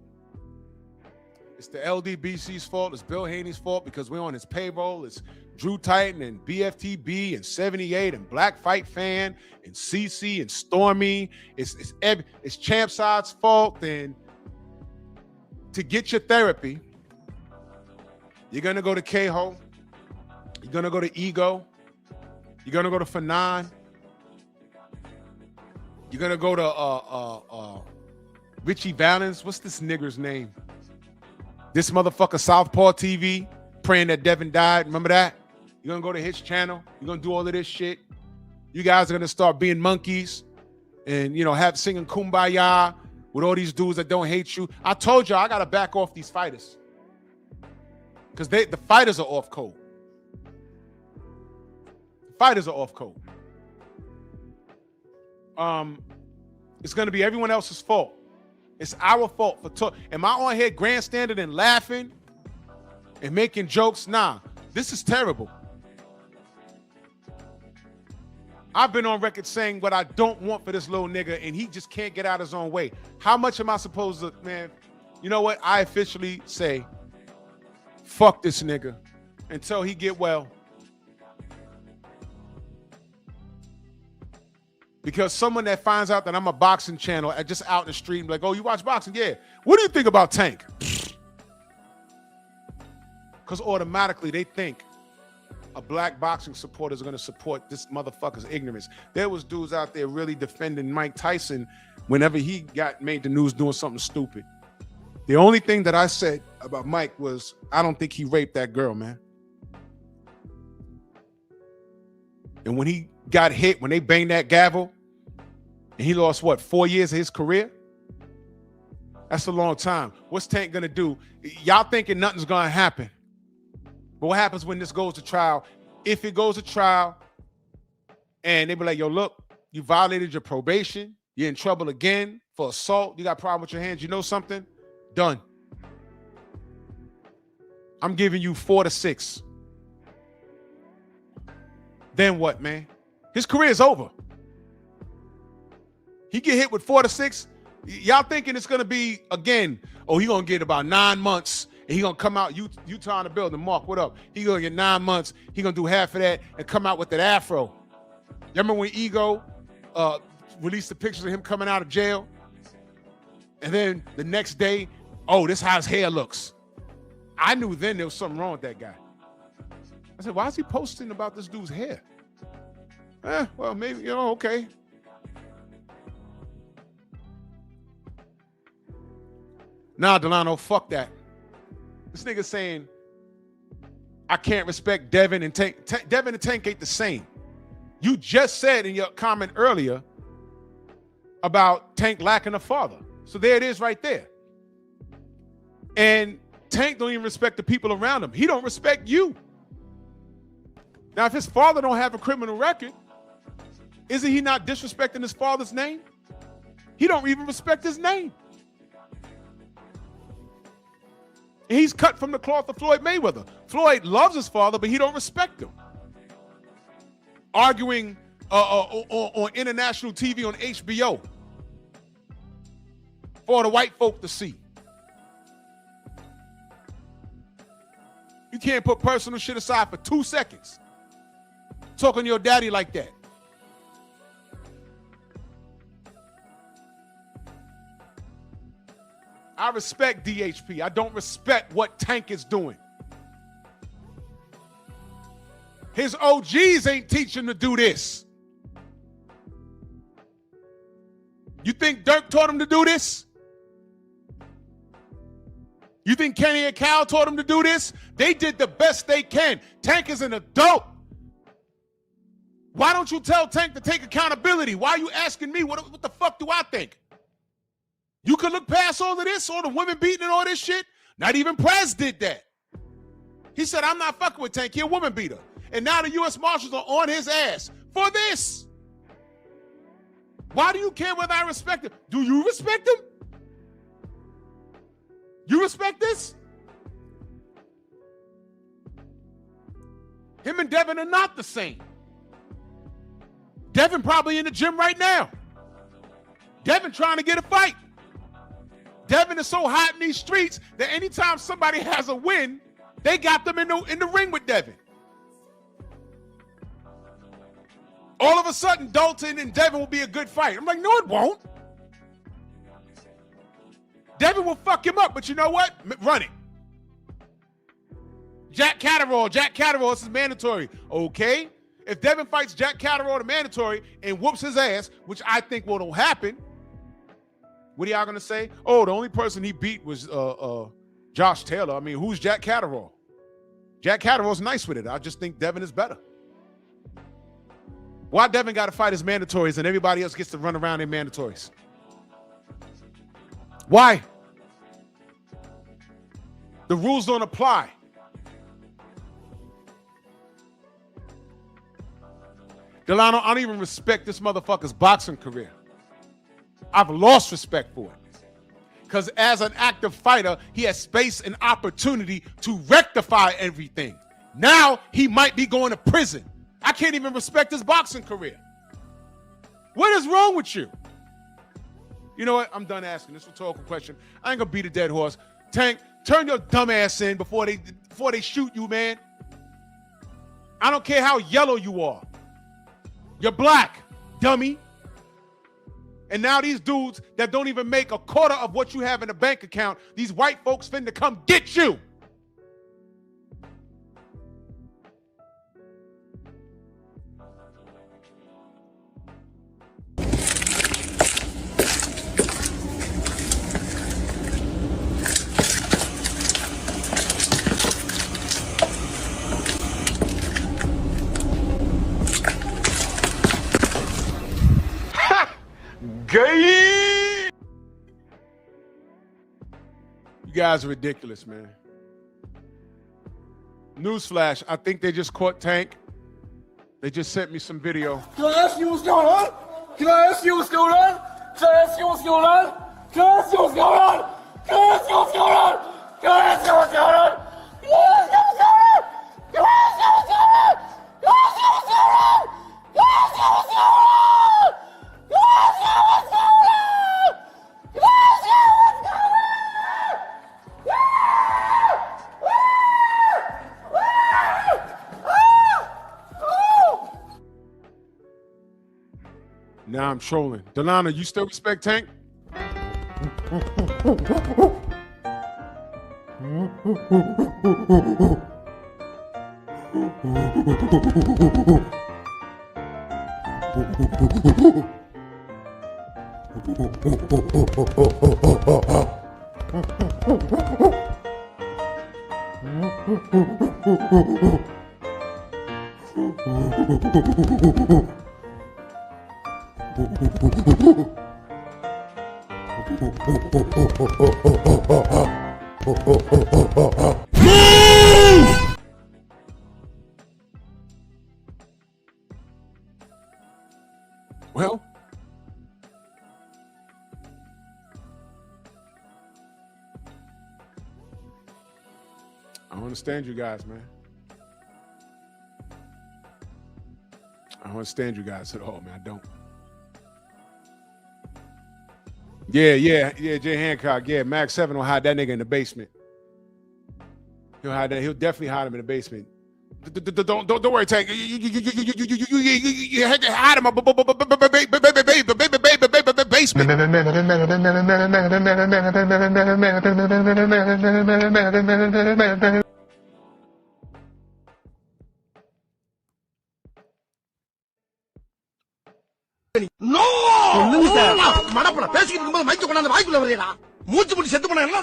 It's the LDBC's fault. It's Bill Haney's fault because we're on his payroll. It's Drew Titan and BFTB and 78 and Black Fight Fan and CC and Stormy. It's Champ Side's fault. And to get your therapy, you're going to go to K-Ho. You're going to go to Ego. You're going to go to Fanon. You're going to go to Richie Valens. What's this nigger's name? This motherfucker Southpaw TV praying that Devin died. Remember that? You're going to go to his channel. You're going to do all of this shit. You guys are going to start being monkeys and, have singing Kumbaya with all these dudes that don't hate you. I told y'all I got to back off these fighters because the fighters are off code. The fighters are off code. It's going to be everyone else's fault. It's our fault for talk. Am I on here grandstanding and laughing and making jokes? Nah, this is terrible. I've been on record saying what I don't want for this little nigga, and he just can't get out his own way. How much am I supposed to, man? You know what? I officially say, fuck this nigga until he get well. Because someone that finds out that I'm a boxing channel just out in the street and like, oh, you watch boxing? Yeah. What do you think about Tank? Because automatically they think a black boxing supporter is going to support this motherfucker's ignorance. There was dudes out there really defending Mike Tyson whenever he got made the news doing something stupid. The only thing that I said about Mike was, I don't think he raped that girl, man. And when he got hit, when they banged that gavel, and he lost, 4 years of his career? That's a long time. What's Tank gonna do? Y'all thinking nothing's gonna happen. But what happens when this goes to trial? If it goes to trial, and they be like, yo, look, you violated your probation, you're in trouble again for assault, you got a problem with your hands, you know something? Done. I'm giving you 4 to 6. Then what, man? His career is over. He get hit with 4 to 6. Y'all thinking it's gonna be again? Oh, he gonna get about 9 months, and he gonna come out. Utah in the building. Mark, what up? He gonna get 9 months. He gonna do half of that and come out with that afro. You remember when Ego released the pictures of him coming out of jail, and then the next day, oh, this is how his hair looks. I knew then there was something wrong with that guy. I said, why is he posting about this dude's hair? Well, maybe, okay. Nah, Delano, fuck that. This nigga saying, I can't respect Devin and Tank. Devin and Tank ain't the same. You just said in your comment earlier about Tank lacking a father. So there it is right there. And Tank don't even respect the people around him. He don't respect you. Now, if his father don't have a criminal record, isn't he not disrespecting his father's name? He don't even respect his name. And he's cut from the cloth of Floyd Mayweather. Floyd loves his father, but he don't respect him. Arguing on international TV on HBO for the white folk to see. You can't put personal shit aside for 2 seconds. talking to your daddy like that? I respect DHP. I don't respect what Tank is doing. His OGs ain't teaching to do this. You think Dirk taught him to do this? You think Kenny and Cal taught him to do this? They did the best they can. Tank is an adult. Why don't you tell Tank to take accountability? Why are you asking me? What the fuck do I think? You could look past all of this, all the women beating and all this shit. Not even Prez did that. He said, I'm not fucking with Tank. He a woman beater. And now the U.S. Marshals are on his ass for this. Why do you care whether I respect him? Do you respect him? You respect this? Him and Devin are not the same. Devin probably in the gym right now. Devin trying to get a fight. Devin is so hot in these streets that anytime somebody has a win, they got them in the ring with Devin. All of a sudden, Dalton and Devin will be a good fight. I'm like, no, it won't. Devin will fuck him up, but you know what? Run it. Jack Catterall. Jack Catterall, this is mandatory. Okay. If Devin fights Jack Catterall to mandatory and whoops his ass, which I think will happen, what are y'all going to say? Oh, the only person he beat was Josh Taylor. I mean, who's Jack Catterall? Jack Catterall's nice with it. I just think Devin is better. Why Devin got to fight his mandatories and everybody else gets to run around in mandatories? Why? The rules don't apply. Delano, I don't even respect this motherfucker's boxing career. I've lost respect for it. Because as an active fighter, he has space and opportunity to rectify everything. Now he might be going to prison. I can't even respect his boxing career. What is wrong with you? You know what? I'm done asking this rhetorical question. I ain't gonna beat a dead horse. Tank, turn your dumb ass in before they shoot you, man. I don't care how yellow you are. You're black, dummy. And now these dudes that don't even make a quarter of what you have in a bank account, these white folks finna come get you. Gay! You guys are ridiculous, man. Newsflash, I think they just caught Tank. They just sent me some video. Can I ask you what's going on? Can I ask you what's going on? Can I ask you what's going on? Can I ask you what's going on? Can I ask you what's going on? Can I ask you what's going on? Can I ask you what's going on? Can I ask you what's going on? Can I ask you what's going on? Can I ask you what's going on? Now I'm trolling. Delano, you still respect Tank? Well, I don't understand you guys, man. I don't understand you guys at all, man. I don't. Yeah, Jay Hancock. Yeah, Max 7 will hide that nigga in the basement. He'll definitely hide him in the basement. Don't worry, Tank. You had to hide in my basement. No! மடப்பட பேசிக்கிட்டு இருக்கும்போது மைக்க கொண்டாந்து வாய்க்குள்ள வரையடா. மூச்சு முடி செத்து போனா என்ன?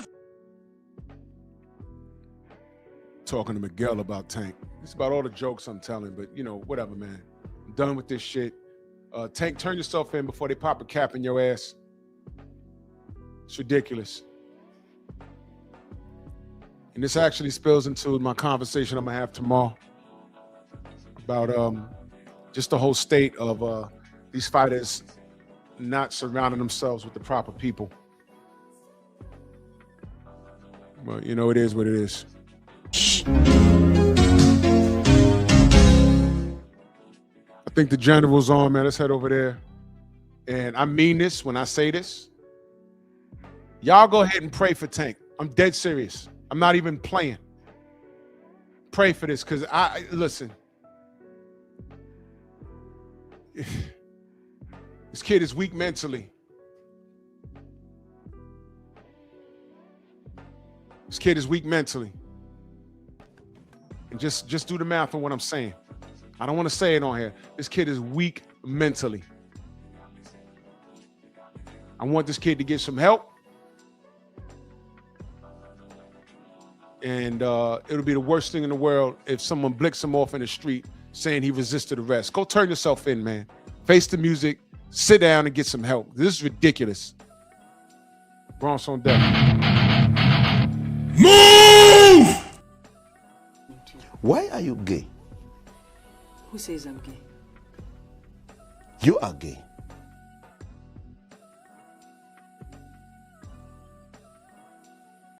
Talking to Miguel about Tank. It's about all the jokes I'm telling, but you know, whatever, man. I'm done with this shit. Tank, turn yourself in before they pop a cap in your ass. It's ridiculous. And this actually spills into my conversation I'm gonna have tomorrow about just the whole state of these fighters not surrounding themselves with the proper people. But you know, it is what it is. I think the general's on, man. Let's head over there. And I mean this when I say this. Y'all go ahead and pray for Tank. I'm dead serious. I'm not even playing. Pray for this, because listen. This kid is weak mentally. This kid is weak mentally. And just do the math on what I'm saying. I don't want to say it on here. This kid is weak mentally. I want this kid to get some help. And it'll be the worst thing in the world if someone blicks him off in the street saying he resisted arrest. Go turn yourself in, man. Face the music. Sit down and get some help. This is ridiculous. Bronx on deck. Move! Why are you gay? Who says I'm gay? You are gay.